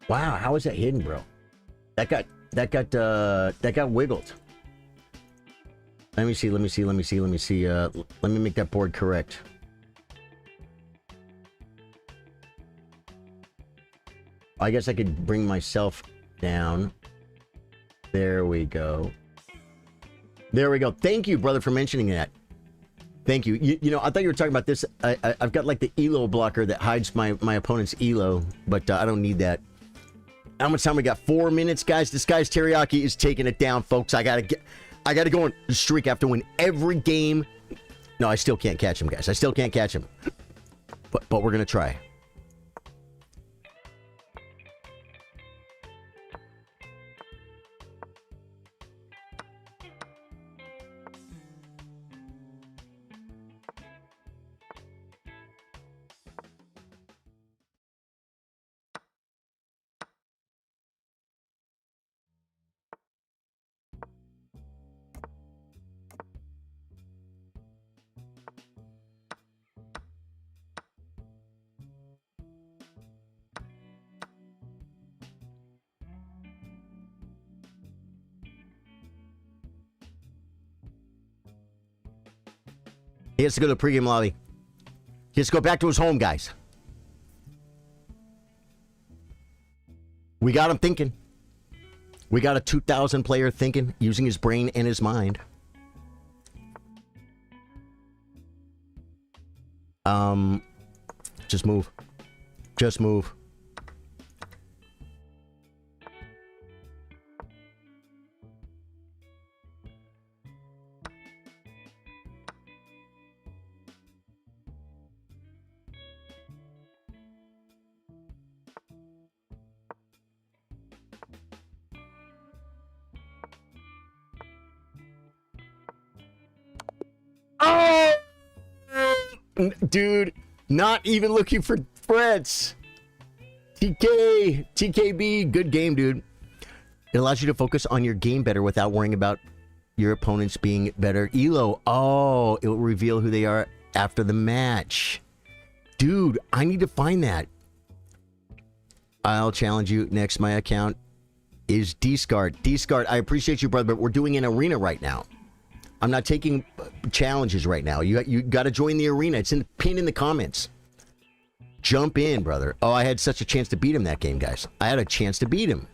Wow, how is that hidden, bro? That got wiggled. Let me see. Let me make that board correct. I guess I could bring myself down. There we go. There we go. Thank you, brother, for mentioning that. Thank you. You know, I thought you were talking about this. I've got like the ELO blocker that hides my opponent's ELO, but I don't need that. How much time we got? 4 minutes, guys. This guy's teriyaki is taking it down, folks. I gotta go on the streak. I have to win every game. No, I still can't catch him, guys. I still can't catch him. But we're gonna try. He has to go to the pregame lobby. He has to go back to his home, guys. We got him thinking. We got a 2,000 player thinking, using his brain and his mind. Just move. Just move. Oh! Dude, not even looking for threats. TKB, good game, dude. It allows you to focus on your game better without worrying about your opponents being better. ELO, oh, it will reveal who they are after the match. Dude, I need to find that. I'll challenge you next. My account is Dscart. Dscart, I appreciate you, brother, but we're doing an arena right now. I'm not taking challenges right now. You got to join the arena. It's pinned in the comments. Jump in, brother. Oh, I had such a chance to beat him that game, guys. I had a chance to beat him.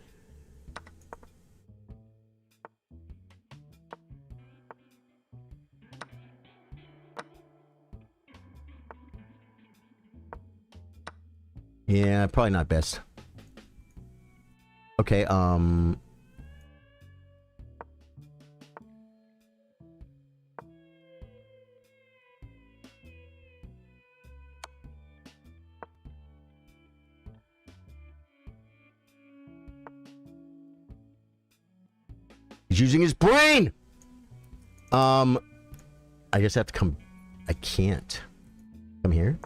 Yeah, probably not best. Okay, he's using his brain! I guess I have to come... I can't. Come here?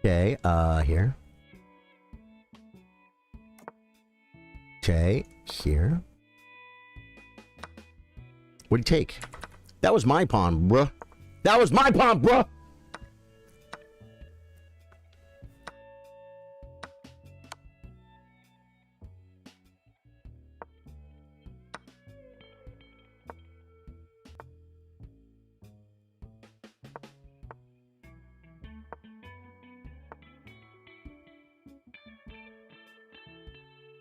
Okay, here. Okay, here. What'd he take? That was my pawn, bruh. That was my pawn, bruh!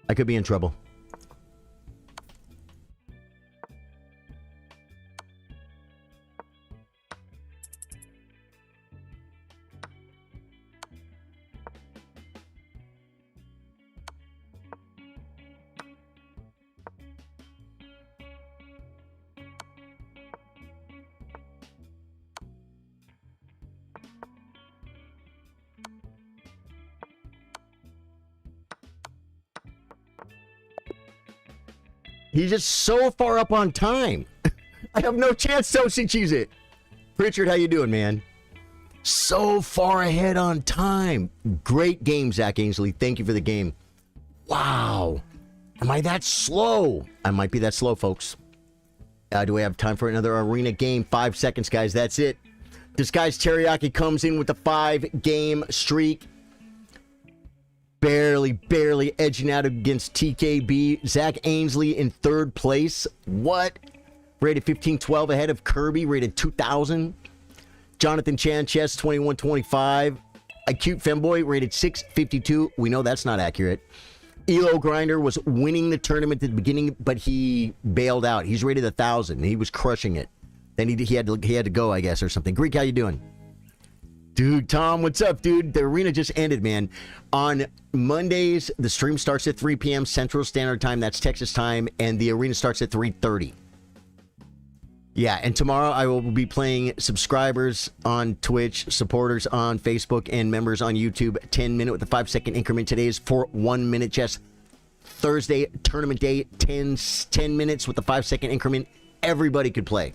I could be in trouble. He's just so far up on time. I have no chance to cheese it. Richard, how you doing, man? So far ahead on time. Great game, Zach Ainsley. Thank you for the game. Wow. Am I that slow? I might be that slow, folks. Do we have time for another arena game? 5 seconds, guys. That's it. Disguised Teriyaki comes in with the 5-game streak. Barely edging out against TKB. Zach Ainsley in 3rd place. What? Rated 1512 ahead of Kirby, rated 2000. Jonathan Chanches, 2125. Acute Femboy, rated 652. We know that's not accurate. Elo Grinder was winning the tournament at the beginning, but he bailed out. He's rated 1000. He was crushing it. Then he had to go, I guess, or something. Greek, how you doing? Dude, Tom, what's up, dude? The arena just ended, man. On Mondays, the stream starts at 3 p.m. Central Standard Time. That's Texas time. And the arena starts at 3:30. Yeah, and tomorrow I will be playing subscribers on Twitch, supporters on Facebook, and members on YouTube. 10-minute with a 5-second increment. Today is for 1 minute chess. Thursday, tournament day, 10 minutes with a 5-second increment. Everybody could play.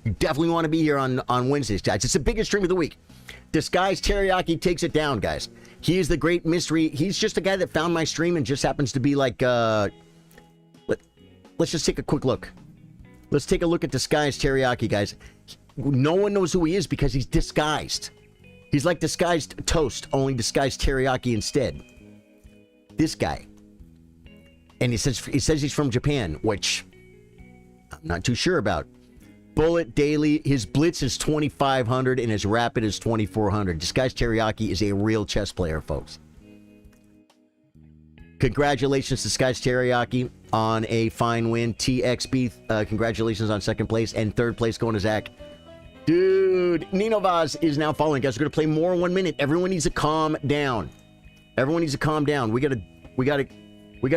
You definitely want to be here on Wednesdays, guys. It's the biggest stream of the week. Disguised Teriyaki takes it down, guys. He is the great mystery. He's just a guy that found my stream and just happens to be like, let's just take a quick look. Let's take a look at Disguised Teriyaki, guys. No one knows who he is because he's disguised. He's like disguised toast, only disguised teriyaki instead. This guy. And he says he's from Japan, which I'm not too sure about. Bullet daily. His blitz is 2,500 and his rapid is 2,400. Disguised Teriyaki is a real chess player, folks. Congratulations, Disguised Teriyaki, on a fine win. TXB, congratulations on second place. And third place going to Zach. Dude, Nino Vaz is now following. Guys, we're going to play more in 1 minute. Everyone needs to calm down. Everyone needs to calm down. We gotta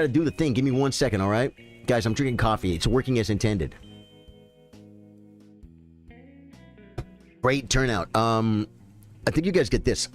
do the thing. Give me 1 second, all right? Guys, I'm drinking coffee. It's working as intended. Great turnout. I think you guys get this.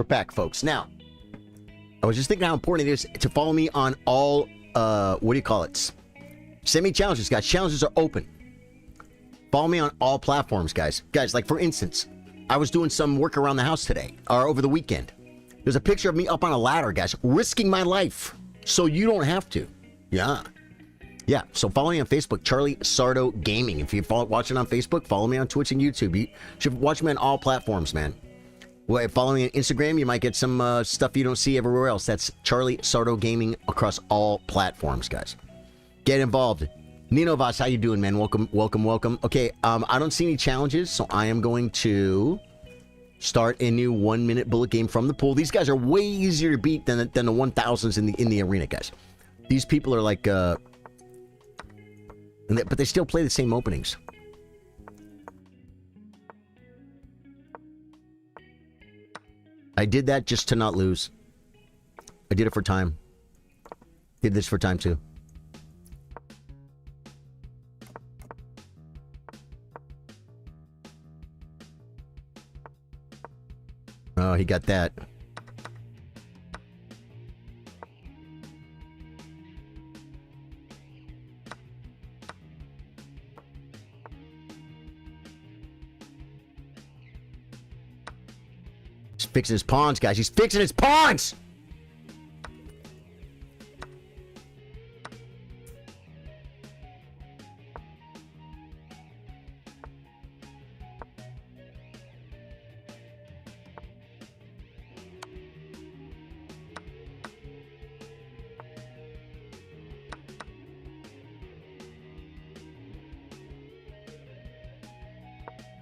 Back, folks. Now, I was just thinking how important it is to follow me on all, what do you call it? Send me challenges, guys. Challenges are open. Follow me on all platforms, guys. Guys, like for instance, I was doing some work around the house today, or over the weekend. There's a picture of me up on a ladder, guys, risking my life so you don't have to. Yeah. Yeah, so follow me on Facebook, Charly Sardo Gaming. If you're watching on Facebook, follow me on Twitch and YouTube. You should watch me on all platforms, man. Well, follow me on Instagram. You might get some stuff you don't see everywhere else. That's Charly Sardo Gaming across all platforms, guys. Get involved. Nino Voss, how you doing, man? Welcome, welcome, welcome. Okay, I don't see any challenges, so I am going to start a new 1-minute bullet game from the pool. These guys are way easier to beat than the 1000s in the arena, guys. These people are like, but they still play the same openings. I did that just to not lose. I did it for time. Did this for time too. Oh, he got that. He's fixing his pawns, guys. He's fixing his pawns!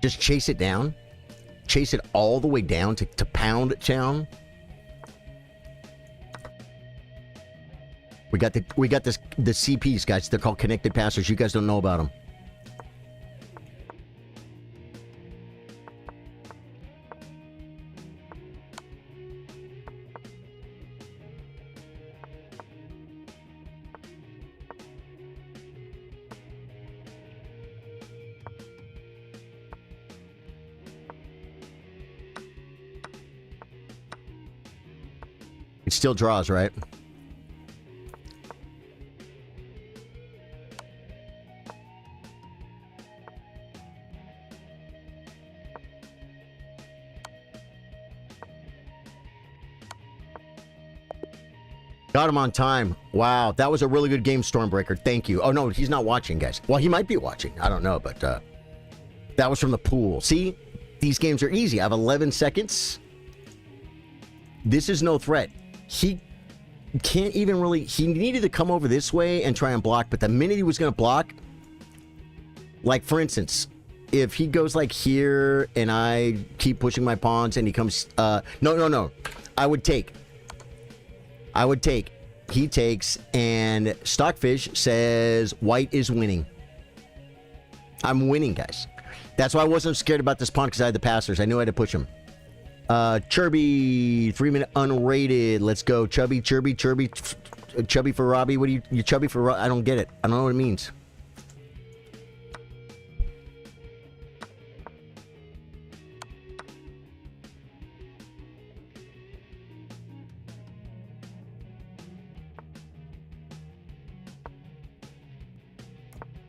Just chase it down. Chase it all the way down to pound it down. We got the CPs, guys. They're called connected passers. You guys don't know about them. It still draws, right? Got him on time. Wow, that was a really good game, Stormbreaker. Thank you. Oh, no, he's not watching, guys. Well, he might be watching. I don't know, but that was from the pool. See? These games are easy. I have 11 seconds. This is no threat. He can't even really... He needed to come over this way and try and block, but the minute he was going to block... Like, for instance, if he goes, like, here, and I keep pushing my pawns, and he comes... No. I would take. He takes, and Stockfish says white is winning. I'm winning, guys. That's why I wasn't scared about this pawn, because I had the passers. I knew I had to push him. Chubby, 3-minute unrated. Let's go. Chubby for Robbie. What are you chubby for? I don't get it. I don't know what it means.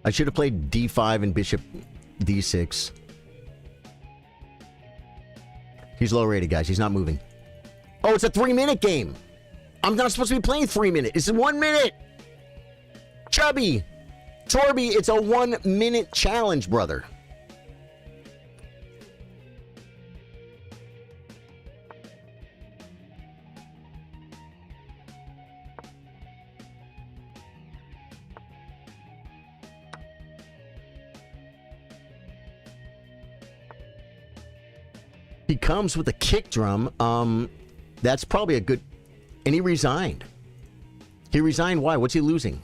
I should have played D5 and Bishop D6. He's low rated, guys. He's not moving. Oh, it's a 3-minute game. I'm not supposed to be playing 3 minute. It's 1 minute. Chubby. Torby, it's a 1-minute challenge, brother. He comes with a kick drum. That's probably a good... And he resigned. He resigned. Why? What's he losing?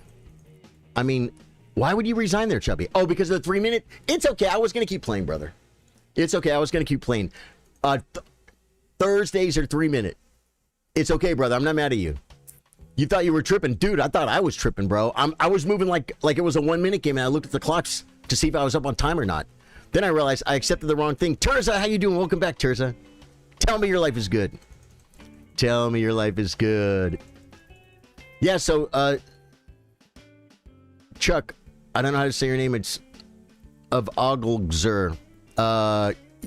I mean, why would you resign there, Chubby? Oh, because of the 3-minute? It's okay. I was going to keep playing, brother. It's okay. I was going to keep playing. Thursdays are 3-minute. It's okay, brother. I'm not mad at you. You thought you were tripping. Dude, I thought I was tripping, bro. I was moving like it was a 1-minute game, and I looked at the clocks to see if I was up on time or not. Then I realized I accepted the wrong thing. Terza, how you doing? Welcome back, Terza. Tell me your life is good. Tell me your life is good. Yeah, so, Chuck, I don't know how to say your name. It's of Oglgzer.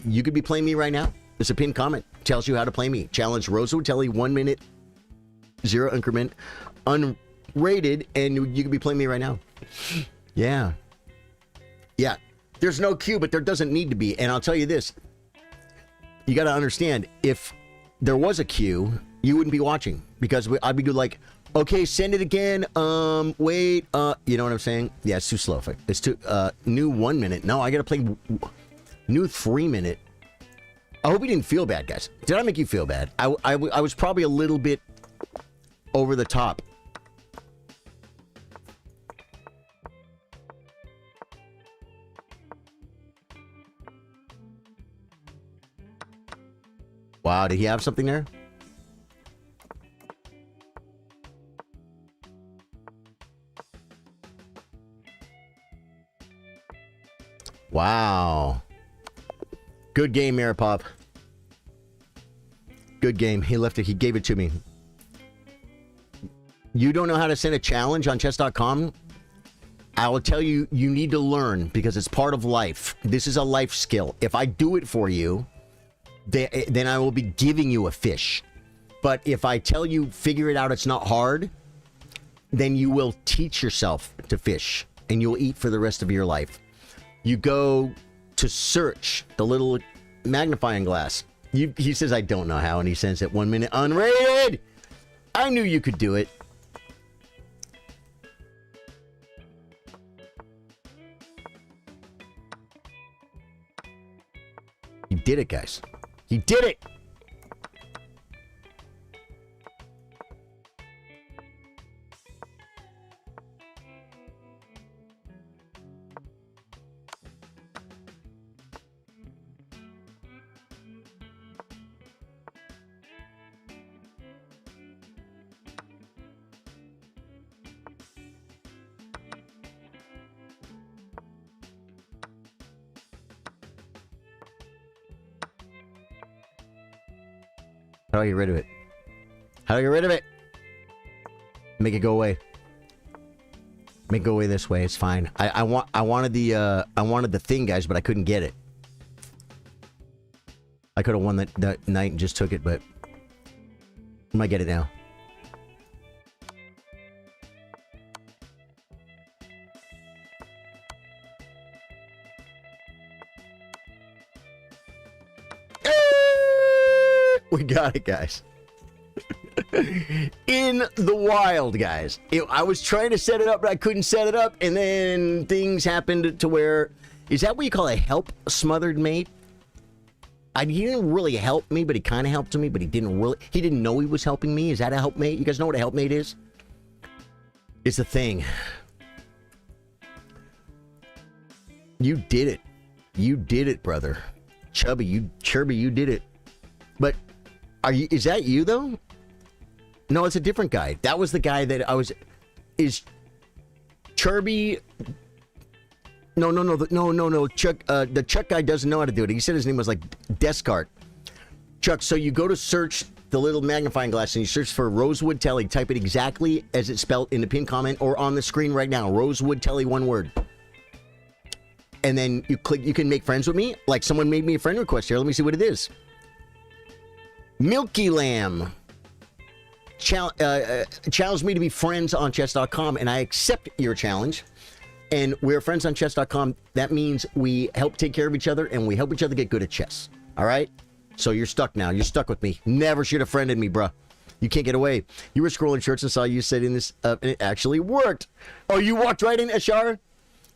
You could be playing me right now. It's a pinned comment. Tells you how to play me. Challenge Rosa Telly, 1 minute, 0 increment, unrated, and you could be playing me right now. Yeah. Yeah. There's no queue, but there doesn't need to be. And I'll tell you this. You got to understand, if there was a queue, you wouldn't be watching. Because I'd be like, Okay, send it again. Wait. You know what I'm saying? Yeah, it's too slow. It's too new 1 minute. No, I gotta play new 3 minute. I hope you didn't feel bad, guys. Did I make you feel bad? I was probably a little bit over the top. Wow, did he have something there? Wow. Good game, Maripop. Good game. He left it. He gave it to me. You don't know how to send a challenge on chess.com? I will tell you, you need to learn because it's part of life. This is a life skill. If I do it for you, then I will be giving you a fish. But if I tell you, figure it out, it's not hard, then you will teach yourself to fish and you'll eat for the rest of your life. You go to search the little magnifying glass. He says, I don't know how, and he sends it 1 minute unrated. I knew you could do it. He did it, guys. He did it! How do I get rid of it? How do I get rid of it? Make it go away. Make it go away this way. It's fine. I wanted the thing, guys, but I couldn't get it. I could have won that night and just took it, but I might get it now. We got it, guys. In the wild, guys. I was trying to set it up, but I couldn't set it up, and then things happened to where... Is that what you call a help smothered mate? He didn't really help me, but he kind of helped me, but he didn't really... He didn't know he was helping me. Is that a helpmate? You guys know what a helpmate is? It's a thing. You did it. You did it, brother. Chubby, you did it. But... Is that you though? No, it's a different guy. That was the guy that I was. Is Chirby? No. Chuck. The Chuck guy doesn't know how to do it. He said his name was like Descartes. Chuck. So you go to search the little magnifying glass and you search for Rosewood Telly. Type it exactly as it's spelled in the pinned comment or on the screen right now. Rosewood Telly, one word. And then you click. You can make friends with me. Like someone made me a friend request here. Let me see what it is. Milky Lamb challenged me to be friends on chess.com, and I accept your challenge. And we're friends on chess.com. That means we help take care of each other, and we help each other get good at chess. All right? So you're stuck now. You're stuck with me. Never should have friended me, bruh. You can't get away. You were scrolling shirts and saw you setting this up, and it actually worked. Oh, you walked right in, Ashar?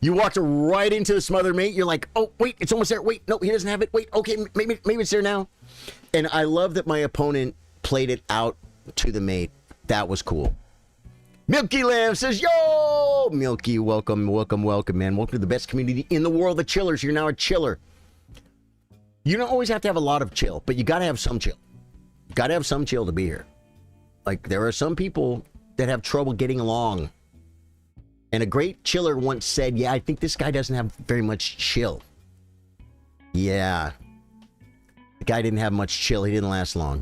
You walked right into the smother mate. You're like, oh, wait, it's almost there. Wait, no, he doesn't have it. Wait, okay, maybe it's there now. And I love that my opponent played it out to the mate. That was cool. Milky Lamb says, yo! Milky, welcome, man. Welcome to the best community in the world, the chillers. You're now a chiller. You don't always have to have a lot of chill, but you got to have some chill. You got to have some chill to be here. Like, there are some people that have trouble getting along. And a great chiller once said, yeah, I think this guy doesn't have very much chill. Yeah. The guy didn't have much chill. He didn't last long.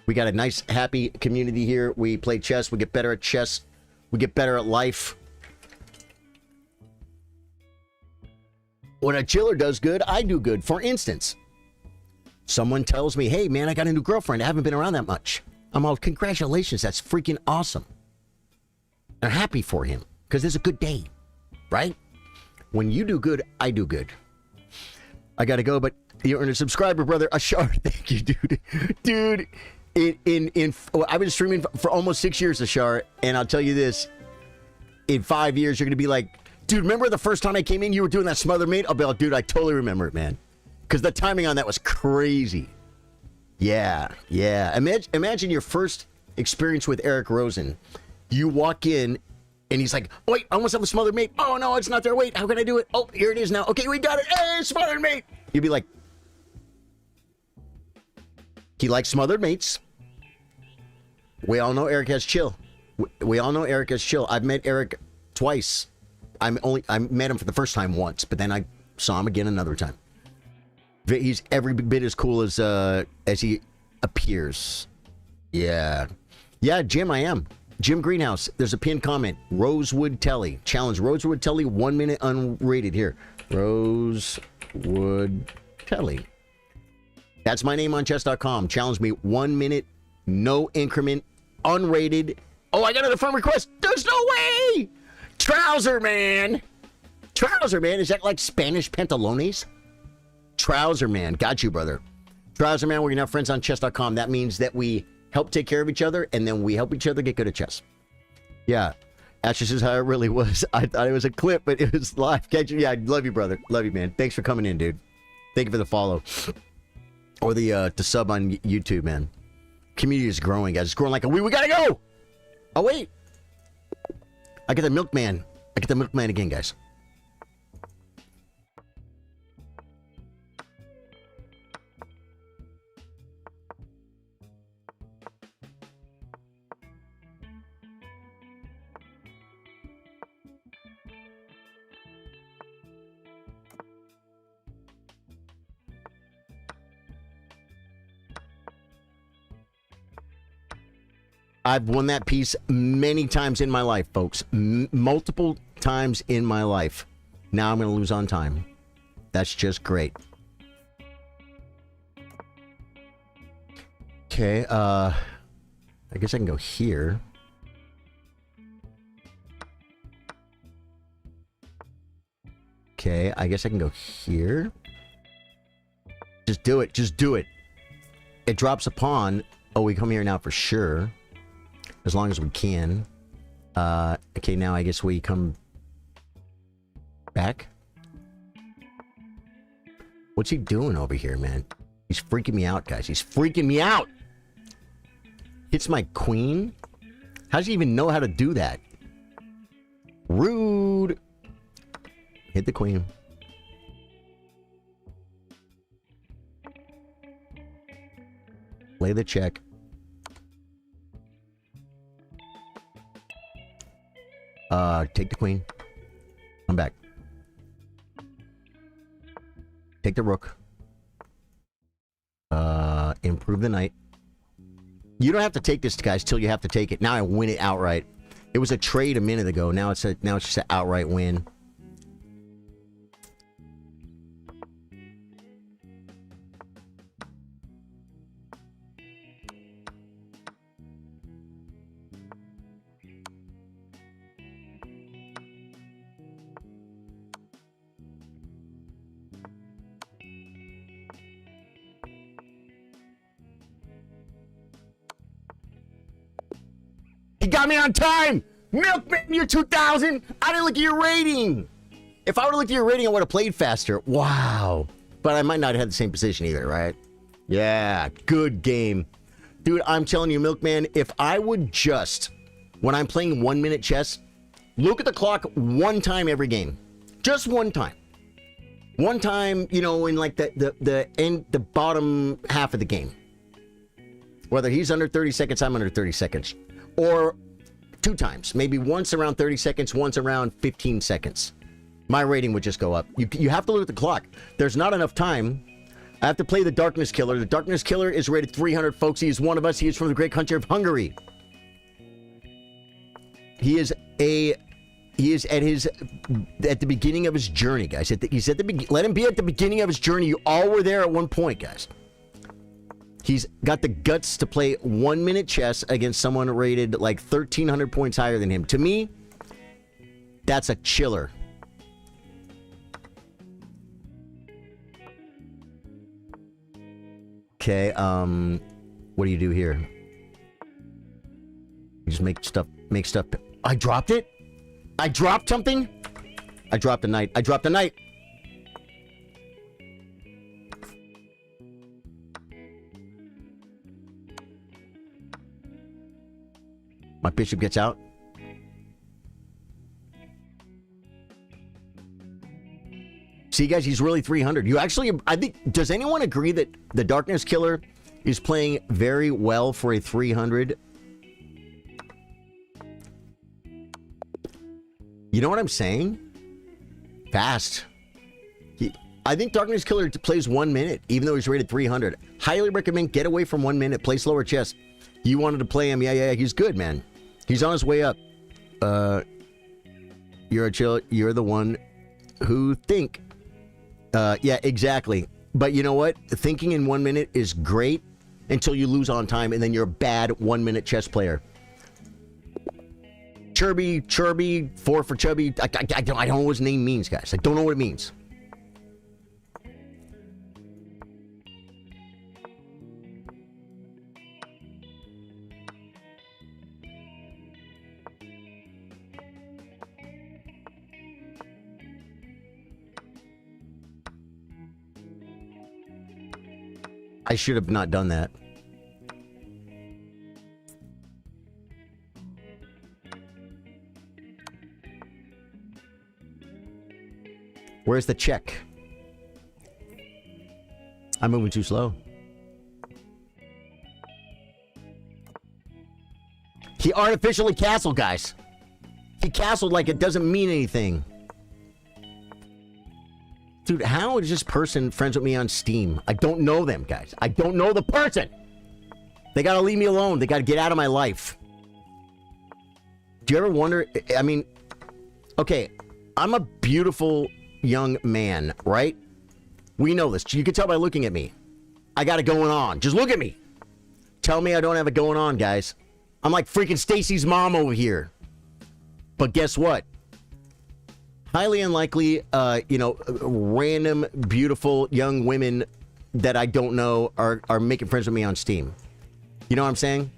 We got a nice, happy community here. We play chess. We get better at chess. We get better at life. When a chiller does good, I do good. For instance, someone tells me, hey, man, I got a new girlfriend. I haven't been around that much. I'm all, congratulations. That's freaking awesome. I'm happy for him because it's a good day, right? When you do good, I do good. I got to go, but you earned a subscriber, brother. Ashar, thank you, dude. Dude, I've been streaming for almost 6 years, Ashar, and I'll tell you this: in 5 years, you're gonna be like, dude, remember the first time I came in, you were doing that smother mate? I'll be like, dude, I totally remember it, man, because the timing on that was crazy. Yeah. Imagine your first experience with Eric Rosen. You walk in, and he's like, wait, I almost have a smothered mate. Oh no, it's not there. Wait, how can I do it? Oh, here it is now. Okay, we got it. Hey, smothered mate. You'd be like, he likes smothered mates. We all know Eric has chill. We all know Eric has chill. I've met Eric twice. I met him for the first time once, but then I saw him again another time. He's every bit as cool as he appears. Yeah, Jim, I am. Jim Greenhouse, there's a pinned comment. Rosewood Telly. Challenge Rosewood Telly, 1 minute unrated. Here. Rosewood Telly. That's my name on chess.com. Challenge me 1 minute, no increment, unrated. Oh, I got another friend request. There's no way! Trouser Man. Trouser Man. Is that like Spanish pantalones? Trouser Man. Got you, brother. Trouser Man, we're now friends on chess.com. That means that we help take care of each other, and then we help each other get good at chess. Yeah. Asher says how it really was. I thought it was a clip, but it was live. Yeah, I love you, brother. Love you, man. Thanks for coming in, dude. Thank you for the follow. Or the sub on YouTube, man. Community is growing, guys. It's growing like a weed. We gotta go! Oh, wait. I get the milkman. I get the milkman again, guys. I've won that piece many times in my life, folks. Multiple times in my life. Now I'm going to lose on time. That's just great. Okay, I guess I can go here. Okay, I guess I can go here. Just do it. Just do it. It drops a pawn. Oh, we come here now for sure. As long as we can. Okay, now I guess we come back. What's he doing over here, man? He's freaking me out, guys. He's freaking me out! Hits my queen? How does he even know how to do that? Rude! Hit the queen. Play the check. Take the queen. Come back. Take the rook. Improve the knight. You don't have to take this, guys, till you have to take it. Now I win it outright. It was a trade a minute ago. Now it's just an outright win. Got me on time! Milkman, you're 2000! I didn't look at your rating! If I would have looked at your rating, I would have played faster. Wow. But I might not have had the same position either, right? Yeah, good game. Dude, I'm telling you, Milkman, if I would just, when I'm playing 1 minute chess, look at the clock one time every game. Just one time. One time, you know, in like the bottom half of the game. Whether he's under 30 seconds, I'm under 30 seconds. Or 2 times. Maybe once around 30 seconds, once around 15 seconds. My rating would just go up. You have to look at the clock. There's not enough time. I have to play the Darkness Killer. The Darkness Killer is rated 300, folks. He is one of us. He is from the great country of Hungary. He is at the beginning of his journey, guys. Let him be at the beginning of his journey. You all were there at one point, guys. He's got the guts to play 1 minute chess against someone rated like 1,300 points higher than him. To me, that's a chiller. Okay, What do you do here? You just make stuff. I dropped it? I dropped something? I dropped a knight. I dropped a knight. My bishop gets out. See, guys, he's really 300. You actually, I think, does anyone agree that the Darkness Killer is playing very well for a 300? You know what I'm saying? Fast. I think Darkness Killer plays 1 minute, even though he's rated 300. Highly recommend get away from 1 minute, play slower chess. You wanted to play him, yeah, he's good, man. He's on his way up. You're the one who think. Yeah, exactly. But you know what? Thinking in 1 minute is great until you lose on time, and then you're a bad 1 minute chess player. Chirby, 4 for Chubby. I don't know what his name means, guys. I don't know what it means. I should have not done that. Where's the check? I'm moving too slow. He artificially castled, guys. He castled like it doesn't mean anything. Dude, how is this person friends with me on Steam? I don't know them, guys. I don't know the person. They gotta leave me alone. They gotta get out of my life. Do you ever wonder? I mean, okay, I'm a beautiful young man, right? We know this. You can tell by looking at me. I got it going on. Just look at me. Tell me I don't have it going on, guys. I'm like freaking Stacy's mom over here. But guess what? Highly unlikely, random, beautiful young women that I don't know are making friends with me on Steam. You know what I'm saying?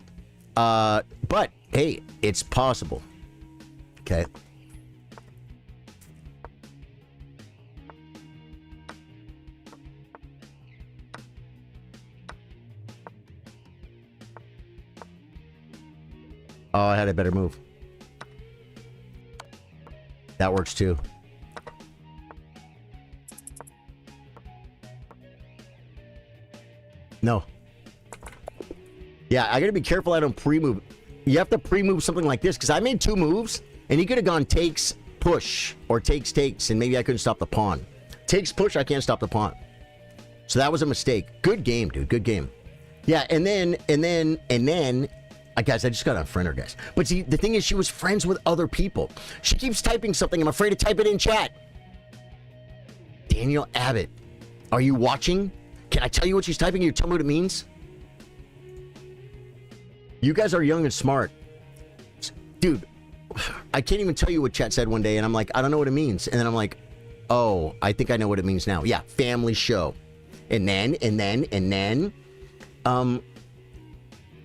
But, hey, it's possible. Okay. Oh, I had a better move. That works too. No. Yeah, I gotta be careful I don't pre-move. You have to pre-move something like this, because I made 2 moves, and he could have gone takes, push, or takes, and maybe I couldn't stop the pawn. Takes, push, I can't stop the pawn. So that was a mistake. Good game, dude. Good game. Yeah, and then, guys, I just got to unfriend her, guys. But see, the thing is, she was friends with other people. She keeps typing something. I'm afraid to type it in chat. Daniel Abbott. Are you watching? Can I tell you what she's typing? You tell me what it means? You guys are young and smart. Dude, I can't even tell you what chat said one day, and I'm like, I don't know what it means. And then I'm like, oh, I think I know what it means now. Yeah, family show. And then,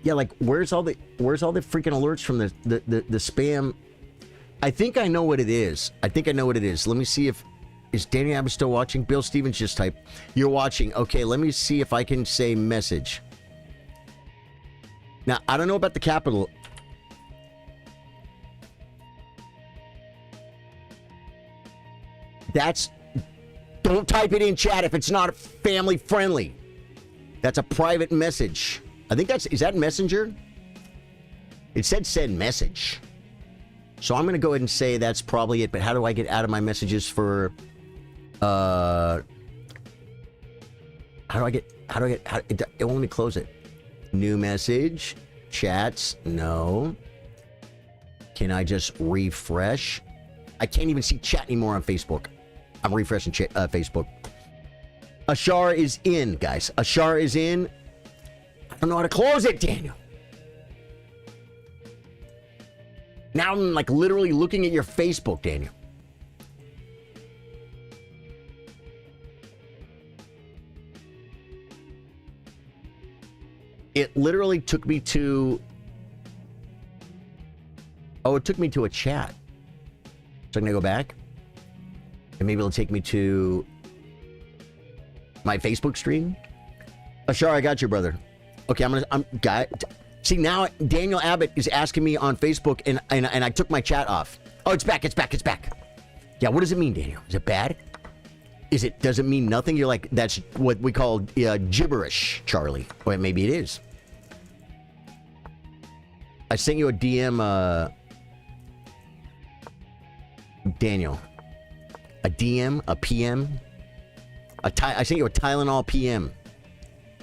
yeah, like, where's all the freaking alerts from the spam? I think I know what it is. Let me see if... Is Danny Abbott still watching? Bill Stevens just typed. You're watching. Okay, let me see if I can say message. Now, I don't know about the capital. Don't type it in chat if it's not family friendly. That's a private message. I think is that Messenger? It said send message. So I'm going to go ahead and say that's probably it, but how do I get out of my messages for, how do I get, it won't let me close it. New message, chats, no. Can I just refresh? I can't even see chat anymore on Facebook. I'm refreshing Facebook. Ashar is in, guys. Ashar is in. I don't know how to close it, Daniel. Now I'm like literally looking at your Facebook, Daniel. It literally took me to... Oh, it took me to a chat. So I'm going to go back. And maybe it'll take me to my Facebook stream. Ashar, I got you, brother. Okay, see, now Daniel Abbott is asking me on Facebook, and I took my chat off. Oh, it's back, it's back, it's back. Yeah, what does it mean, Daniel? Is it bad? Does it mean nothing? You're like, that's what we call gibberish, Charlie. Well, maybe it is. I sent you a DM, Daniel. A DM, a PM. I sent you a Tylenol PM.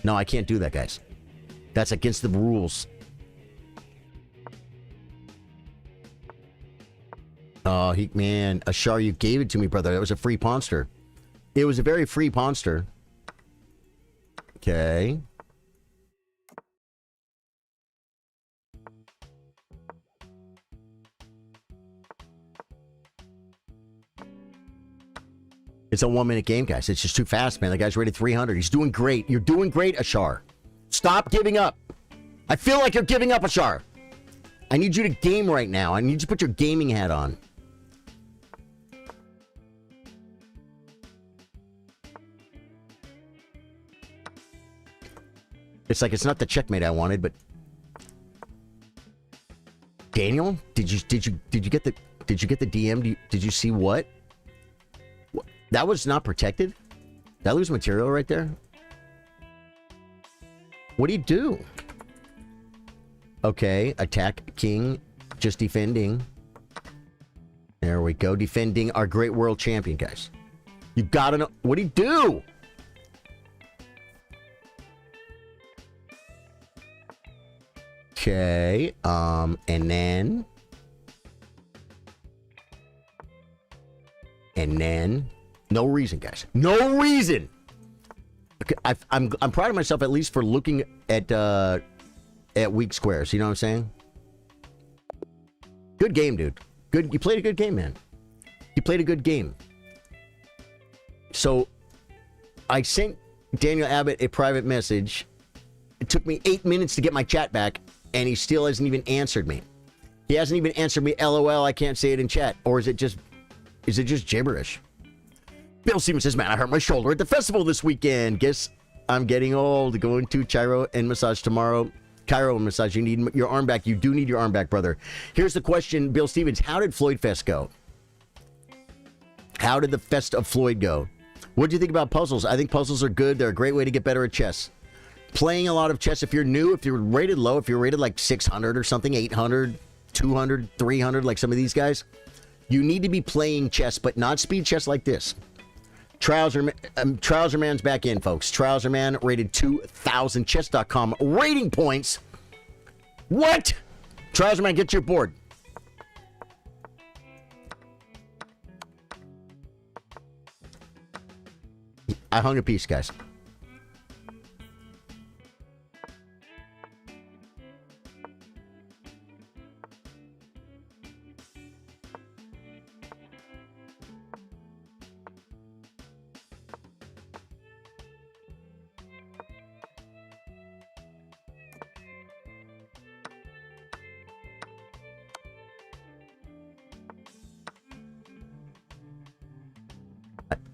No, I can't do that, guys. That's against the rules. Oh, man. Ashar, you gave it to me, brother. That was a free Pawnster. It was a very free Pawnster. Okay. It's a 1-minute game, guys. It's just too fast, man. The guy's rated 300. He's doing great. You're doing great, Ashar. Stop giving up. I feel like you're giving up, Ashar. I need you to game right now. I need you to put your gaming hat on. It's like it's not the checkmate I wanted, but Daniel, did you get the DM? Did you see what? That was not protected? Did I lose material right there? What do you do? Okay, attack king, just defending. There we go, defending our great world champion, guys. You gotta know, what do you do? Okay, and then no reason, guys. No reason. Okay, I'm proud of myself at least for looking at weak squares. You know what I'm saying? Good game, dude. Good. You played a good game, man. You played a good game. So, I sent Daniel Abbott a private message. It took me 8 minutes to get my chat back, and he still hasn't even answered me. He hasn't even answered me. LOL. I can't say it in chat. Or is it just gibberish? Bill Stevens says, man, I hurt my shoulder at the festival this weekend. Guess I'm getting old. Going to Chiro and massage tomorrow. Cairo and massage. You need your arm back. You do need your arm back, brother. Here's the question, Bill Stevens. How did Floyd Fest go? How did the Fest of Floyd go? What do you think about puzzles? I think puzzles are good. They're a great way to get better at chess. Playing a lot of chess, if you're new, if you're rated low, if you're rated like 600 or something, 800, 200, 300, like some of these guys, you need to be playing chess, but not speed chess like this. Trouser Man's back in, folks. Trouser Man rated 2,000. Chess.com rating points. What? Trouser Man, get to your board. I hung a piece, guys.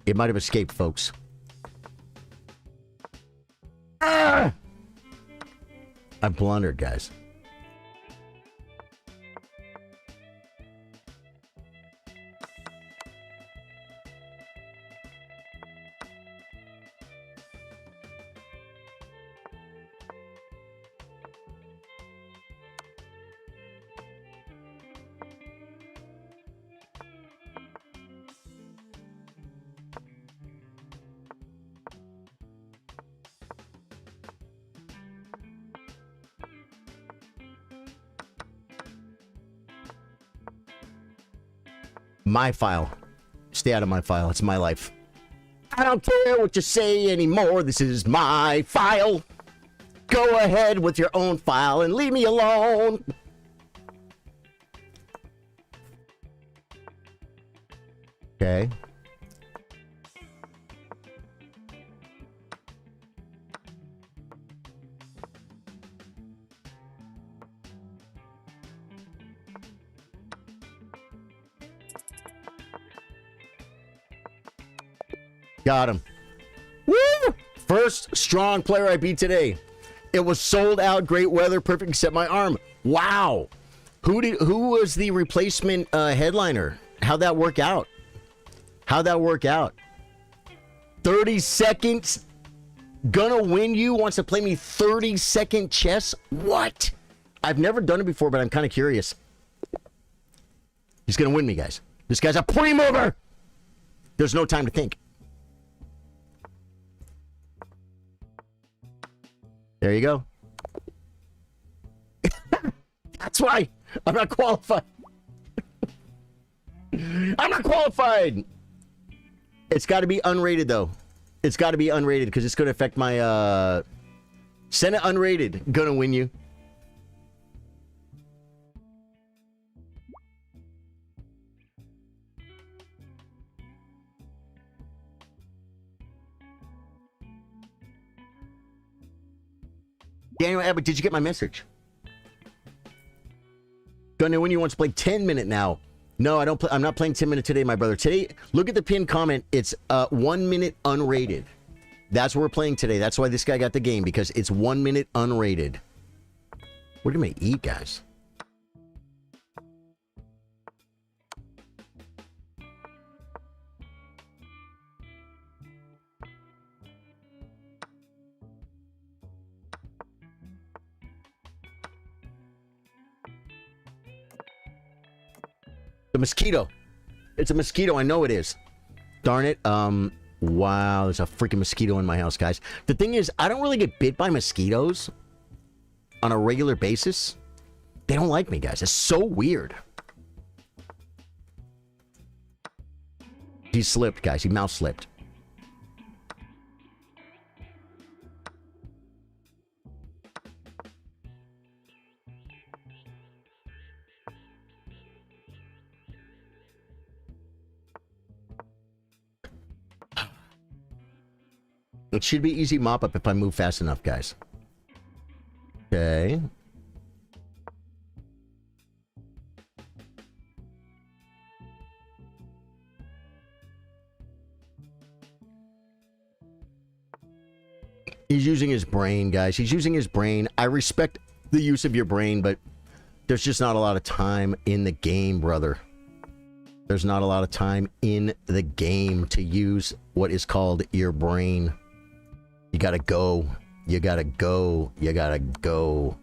It might have escaped, folks. Ah! I blundered, guys. My file. Stay out of my file. It's my life. I don't care what you say anymore. This is my file. Go ahead with your own file and leave me alone. Okay. Got him. Woo! First strong player I beat today. It was sold out, great weather, perfect except my arm. Wow. Who was the replacement headliner? How'd that work out? How'd that work out? 30 seconds. Gonna win you wants to play me 30-second chess? What? I've never done it before, but I'm kind of curious. He's gonna win me, guys. This guy's a pre-mover. There's no time to think. There you go. That's why I'm not qualified. I'm not qualified. It's got to be unrated, though. It's got to be unrated because it's going to affect my... Send it unrated. Gonna win you. Daniel Abbott, did you get my message? Gonna win you wants to play 10-minute now. No, I don't play. I'm not playing 10-minute today, my brother. Today, look at the pinned comment. It's 1 minute unrated. That's what we're playing today. That's why this guy got the game, because it's 1 minute unrated. What am I eat, guys? The mosquito. It's a mosquito. I know it is. Darn it. Wow, there's a freaking mosquito in my house, guys. The thing is, I don't really get bit by mosquitoes on a regular basis. They don't like me, guys. It's so weird. He slipped, guys. He mouse slipped. It should be easy mop up if I move fast enough, guys. Okay. He's using his brain, guys. He's using his brain. I respect the use of your brain, but there's just not a lot of time in the game, brother. There's not a lot of time in the game to use what is called your brain. You gotta go. You gotta go. You gotta go.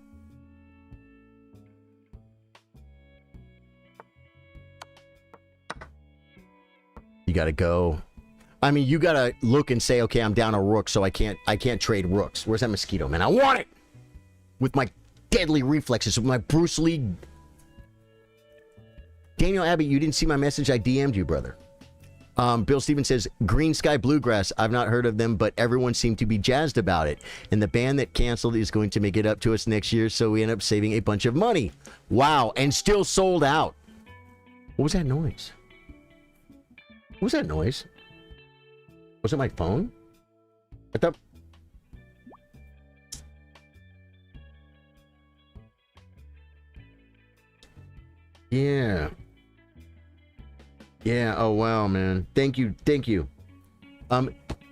You gotta go. I mean, you gotta look and say, okay, I'm down a rook, so I can't trade rooks. Where's that mosquito, man? I want it! With my deadly reflexes, with my Bruce Lee. Daniel Abbott, you didn't see my message? I DM'd you, brother. Bill Stevens says, Green Sky Bluegrass. I've not heard of them, but everyone seemed to be jazzed about it. And the band that canceled is going to make it up to us next year, so we end up saving a bunch of money. Wow, and still sold out. What was that noise? What was that noise? Was it my phone? I thought... Yeah. Yeah, oh wow, man. Thank you, thank you.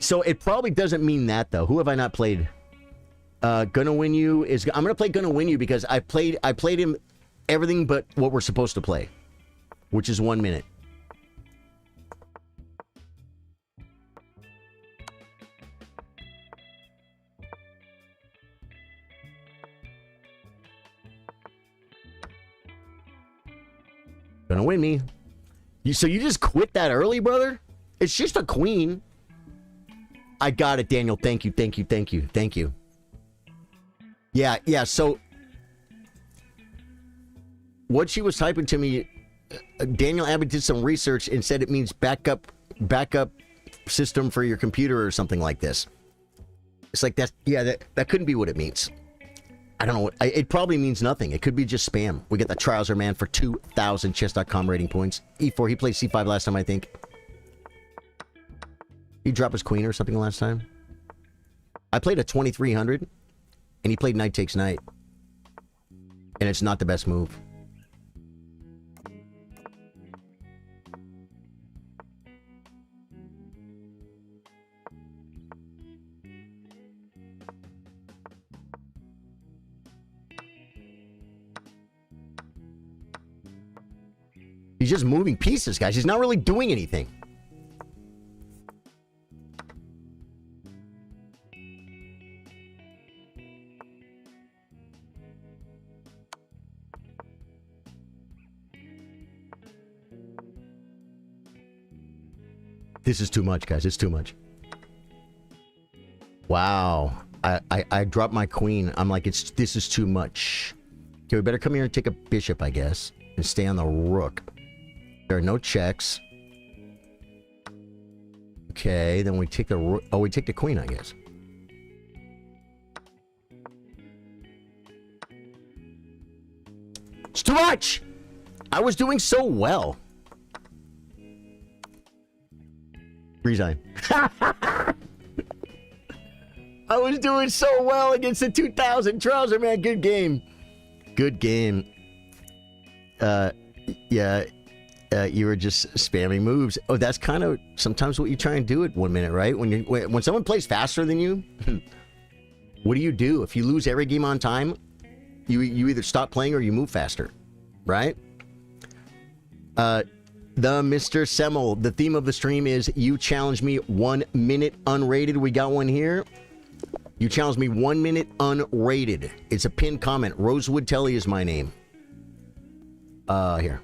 So it probably doesn't mean that, though. Who have I not played? Gonna Win You is... I'm gonna play Gonna Win You because I played him everything but what we're supposed to play, which is 1 minute. Gonna win me. So you just quit that early, brother? It's just a queen. I got it, Daniel. Thank you, thank you, thank you, thank you. Yeah, yeah, so... What she was typing to me, Daniel Abbott did some research and said it means backup system for your computer or something like this. It's like that, yeah, that couldn't be what it means. I don't know what, it probably means nothing. It could be just spam. We get the Trouser Man for 2,000 chess.com rating points. E4, he played C5 last time, I think. He dropped his queen or something last time. I played a 2300, and he played knight takes knight. And it's not the best move. just moving pieces, guys. He's not really doing anything. This is too much, guys. It's too much. Wow. I dropped my queen. I'm like, this is too much. Okay, we better come here and take a bishop, I guess, and stay on the rook. There are no checks. Okay, then we take the rook. Oh, we take the queen, I guess. It's too much! I was doing so well. Resign. I was doing so well against the 2000 trouser, man. Good game. Good game. Yeah. You were just spamming moves. Oh, that's kind of sometimes what you try and do at 1 minute, right? When someone plays faster than you, what do? If you lose every game on time, you either stop playing or you move faster, right? The Mr. Semmel, the theme of the stream is you challenge me 1 minute unrated. We got one here. You challenge me 1 minute unrated. It's a pinned comment. Rosewood Telly is my name. Here.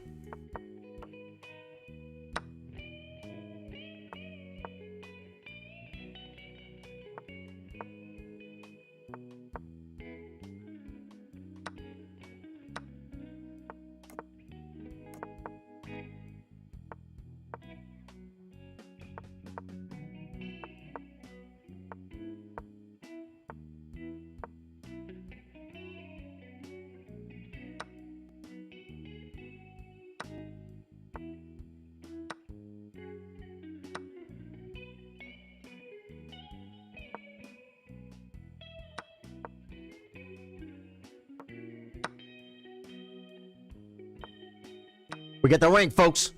We get the ring, folks.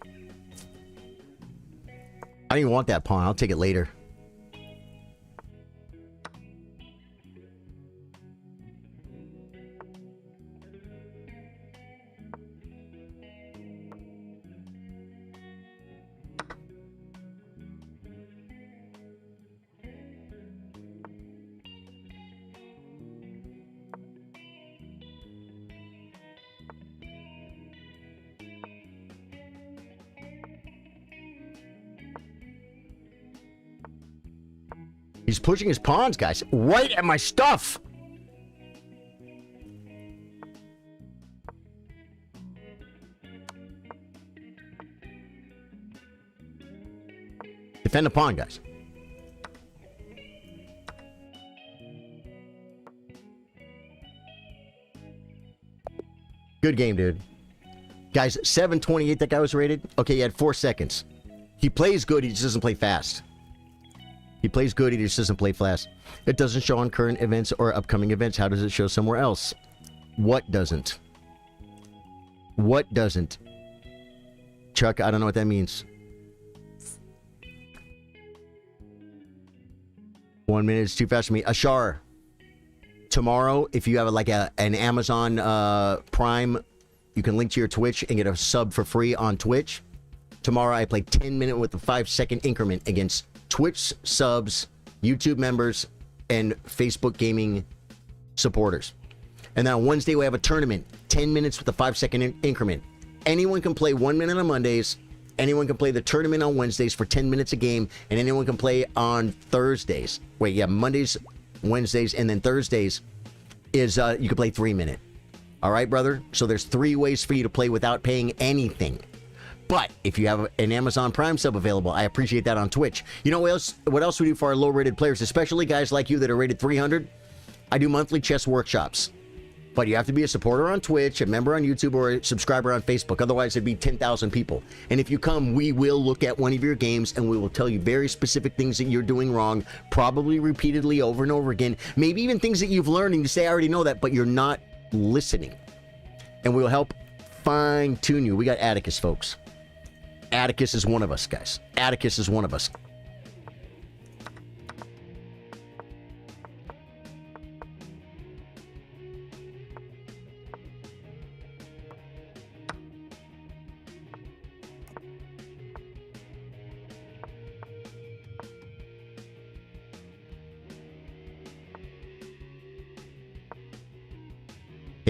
I don't even want that pawn. I'll take it later. He's pushing his pawns, guys, right at my stuff. Defend the pawn, guys. Good game, dude. Guys, 728, that guy was rated. Okay, he had 4 seconds. He plays good, he just doesn't play fast. He plays good, he just doesn't play fast. It doesn't show on current events or upcoming events. How does it show somewhere else? What doesn't? What doesn't? Chuck, I don't know what that means. 1 minute is too fast for me. Ashar, tomorrow, if you have like an Amazon Prime, you can link to your Twitch and get a sub for free on Twitch. Tomorrow, I play 10-minute with a 5-second increment against Twitch subs, YouTube members, and Facebook gaming supporters. And then on Wednesday, we have a tournament, 10 minutes with a 5-second increment. Anyone can play 1 minute on Mondays. Anyone can play the tournament on Wednesdays for 10 minutes a game. And anyone can play on Thursdays. Wait, yeah, Mondays, Wednesdays, and then Thursdays is you can play 3 minute. All right, brother? So there's 3 ways for you to play without paying anything. But if you have an Amazon Prime sub available, I appreciate that on Twitch. You know what else we do for our low-rated players, especially guys like you that are rated 300? I do monthly chess workshops. But you have to be a supporter on Twitch, a member on YouTube, or a subscriber on Facebook. Otherwise, it'd be 10,000 people. And if you come, we will look at one of your games, and we will tell you very specific things that you're doing wrong, probably repeatedly over and over again. Maybe even things that you've learned, and you say, I already know that, but you're not listening. And we'll help fine-tune you. We got Atticus, folks. Atticus is one of us, guys. Atticus is one of us.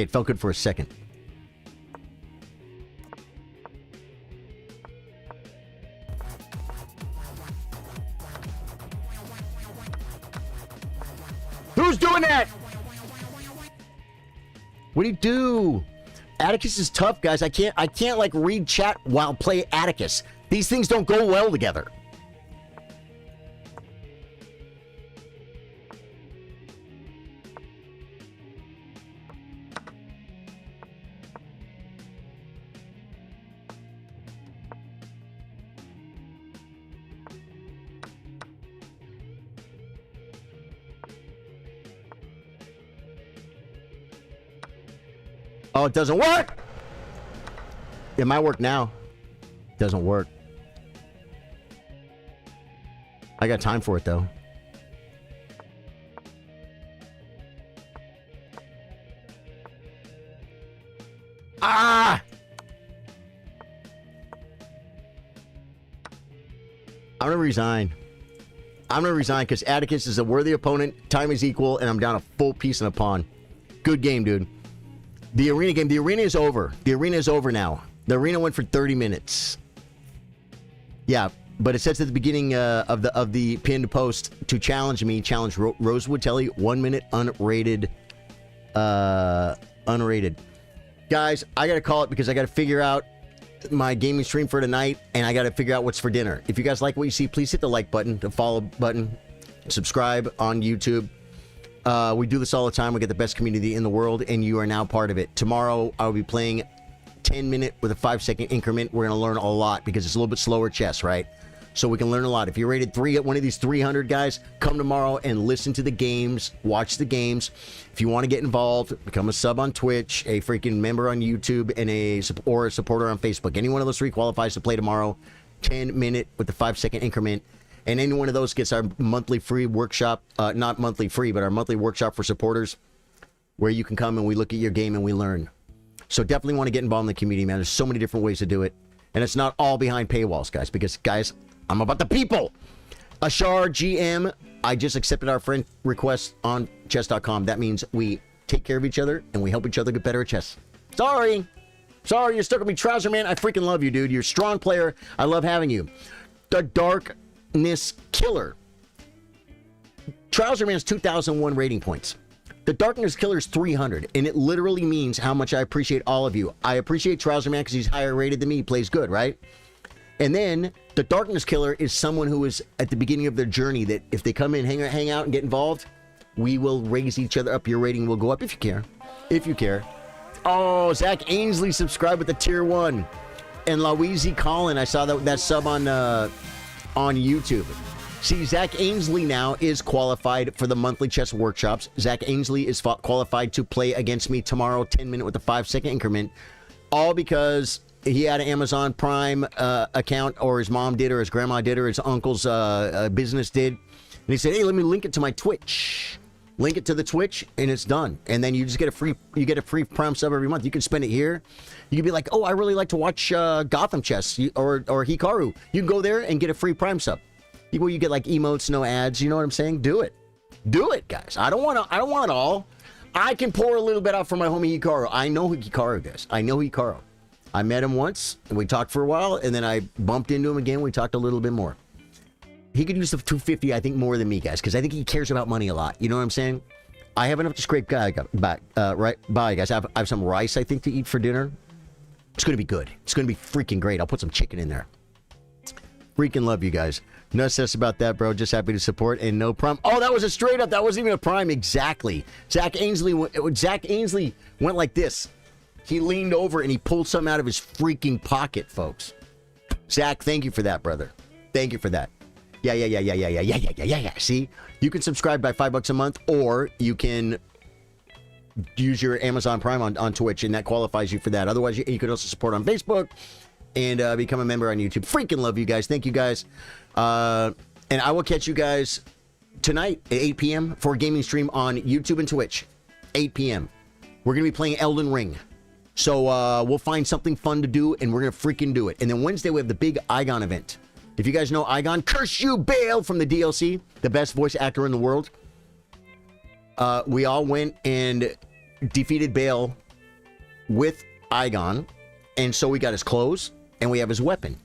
Hey, it felt good for a second. Who's doing that? What do you do? Atticus is tough, guys. I can't like read chat while play Atticus. These things don't go well together. Oh, it doesn't work. It might work now. Doesn't work. I got time for it though. Ah! I'm gonna resign. I'm gonna resign because Atticus is a worthy opponent. Time is equal, and I'm down a full piece and a pawn. Good game, dude. The arena game. The arena is over. The arena is over now. The arena went for 30 minutes. Yeah, but it says at the beginning of the pinned post to challenge me. Challenge Rosewood Telly. 1 minute unrated. Unrated. Guys, I gotta call it because I gotta figure out my gaming stream for tonight, and I gotta figure out what's for dinner. If you guys like what you see, please hit the like button, the follow button, subscribe on YouTube. We do this all the time. We get the best community in the world, and you are now part of it. Tomorrow, I'll be playing 10-minute with a 5-second increment. We're going to learn a lot because it's a little bit slower chess, right? So we can learn a lot. If you're rated 3 at one of these 300 guys, come tomorrow and listen to the games, watch the games. If you want to get involved, become a sub on Twitch, a freaking member on YouTube, and a supporter on Facebook. Any one of those 3 qualifies to play tomorrow. 10-minute with the 5-second increment. And any one of those gets our monthly free workshop, not monthly free, but our monthly workshop for supporters, where you can come and we look at your game and we learn. So definitely want to get involved in the community, man. There's so many different ways to do it. And it's not all behind paywalls, guys, because, guys, I'm about the people. Ashar GM, I just accepted our friend request on chess.com. That means we take care of each other and we help each other get better at chess. Sorry, you're stuck with me, Trouser Man. I freaking love you, dude. You're a strong player. I love having you. The Darkness Killer. Trouser Man's 2001 rating points. The Darkness Killer is 300, and it literally means how much I appreciate all of you. I appreciate Trouser Man because he's higher rated than me. He plays good, right? And then the Darkness Killer is someone who is at the beginning of their journey that if they come in, hang out, and get involved, we will raise each other up. Your rating will go up if you care. If you care. Oh, Zach Ainsley subscribed with the tier 1. And Louise Collin, I saw that sub on YouTube. See, Zach Ainsley now is qualified for the monthly chess workshops. Zach Ainsley is qualified to play against me tomorrow, 10-minute with a 5-second increment. All because he had an Amazon Prime account, or his mom did, or his grandma did, or his uncle's business did. And he said, hey, let me link it to my Twitch. Link it to the Twitch, and it's done. And then you just get a free Prime sub every month. You can spend it here. You can be like, oh, I really like to watch Gotham Chess or Hikaru. You can go there and get a free Prime sub. Where you get like emotes, no ads. You know what I'm saying? Do it. Do it, guys. I don't want it all. I can pour a little bit out for my homie Hikaru. I know Hikaru, guys. I know Hikaru. I met him once, and we talked for a while, and then I bumped into him again. We talked a little bit more. He could use the 250, I think, more than me, guys, because I think he cares about money a lot. You know what I'm saying? I have enough to scrape back. Right, bye, guys. I have some rice, I think, to eat for dinner. It's going to be good. It's going to be freaking great. I'll put some chicken in there. Freaking love you guys. No stress about that, bro. Just happy to support and no prime. Oh, that was a straight up. That wasn't even a prime. Exactly. Zach Ainsley went like this. He leaned over and he pulled something out of his freaking pocket, folks. Zach, thank you for that, brother. Thank you for that. Yeah. See, you can subscribe by $5 a month, or you can use your Amazon Prime on Twitch, and that qualifies you for that. Otherwise, you can also support on Facebook and become a member on YouTube. Freaking love you guys. Thank you guys. And I will catch you guys tonight at 8 p.m. for a gaming stream on YouTube and Twitch. 8 p.m. We're going to be playing Elden Ring. So we'll find something fun to do, and we're going to freaking do it. And then Wednesday, we have the big Igon event. If you guys know Igon, curse you, Bale, from the DLC, the best voice actor in the world. We all went and defeated Bale with Igon. And so we got his clothes and we have his weapon.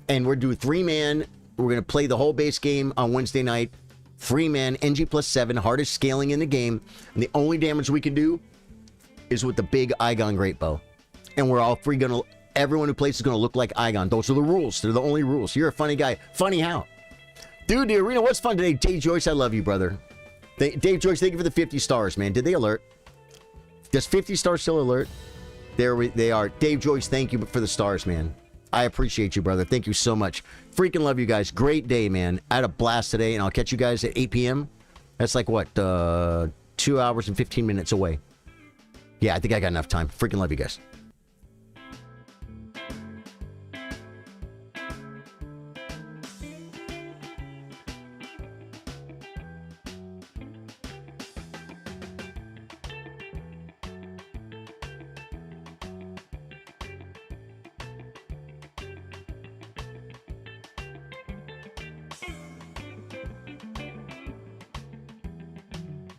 And we're doing 3-man. We're going to play the whole base game on Wednesday night. 3-man, NG +7, hardest scaling in the game. And the only damage we can do is with the big Igon Great Bow. And we're all three going to, everyone who plays is going to look like Igon. Those are the rules. They're the only rules. You're a funny guy. Funny how? Dude, the arena, what's fun today? Dave Joyce, I love you, brother. Dave Joyce, thank you for the 50 stars, man. Did they alert? Does 50 stars still alert? There they are. Dave Joyce, thank you for the stars, man. I appreciate you, brother. Thank you so much. Freaking love you guys. Great day, man. I had a blast today, and I'll catch you guys at 8 p.m. That's like, what, 2 hours and 15 minutes away. Yeah, I think I got enough time. Freaking love you guys.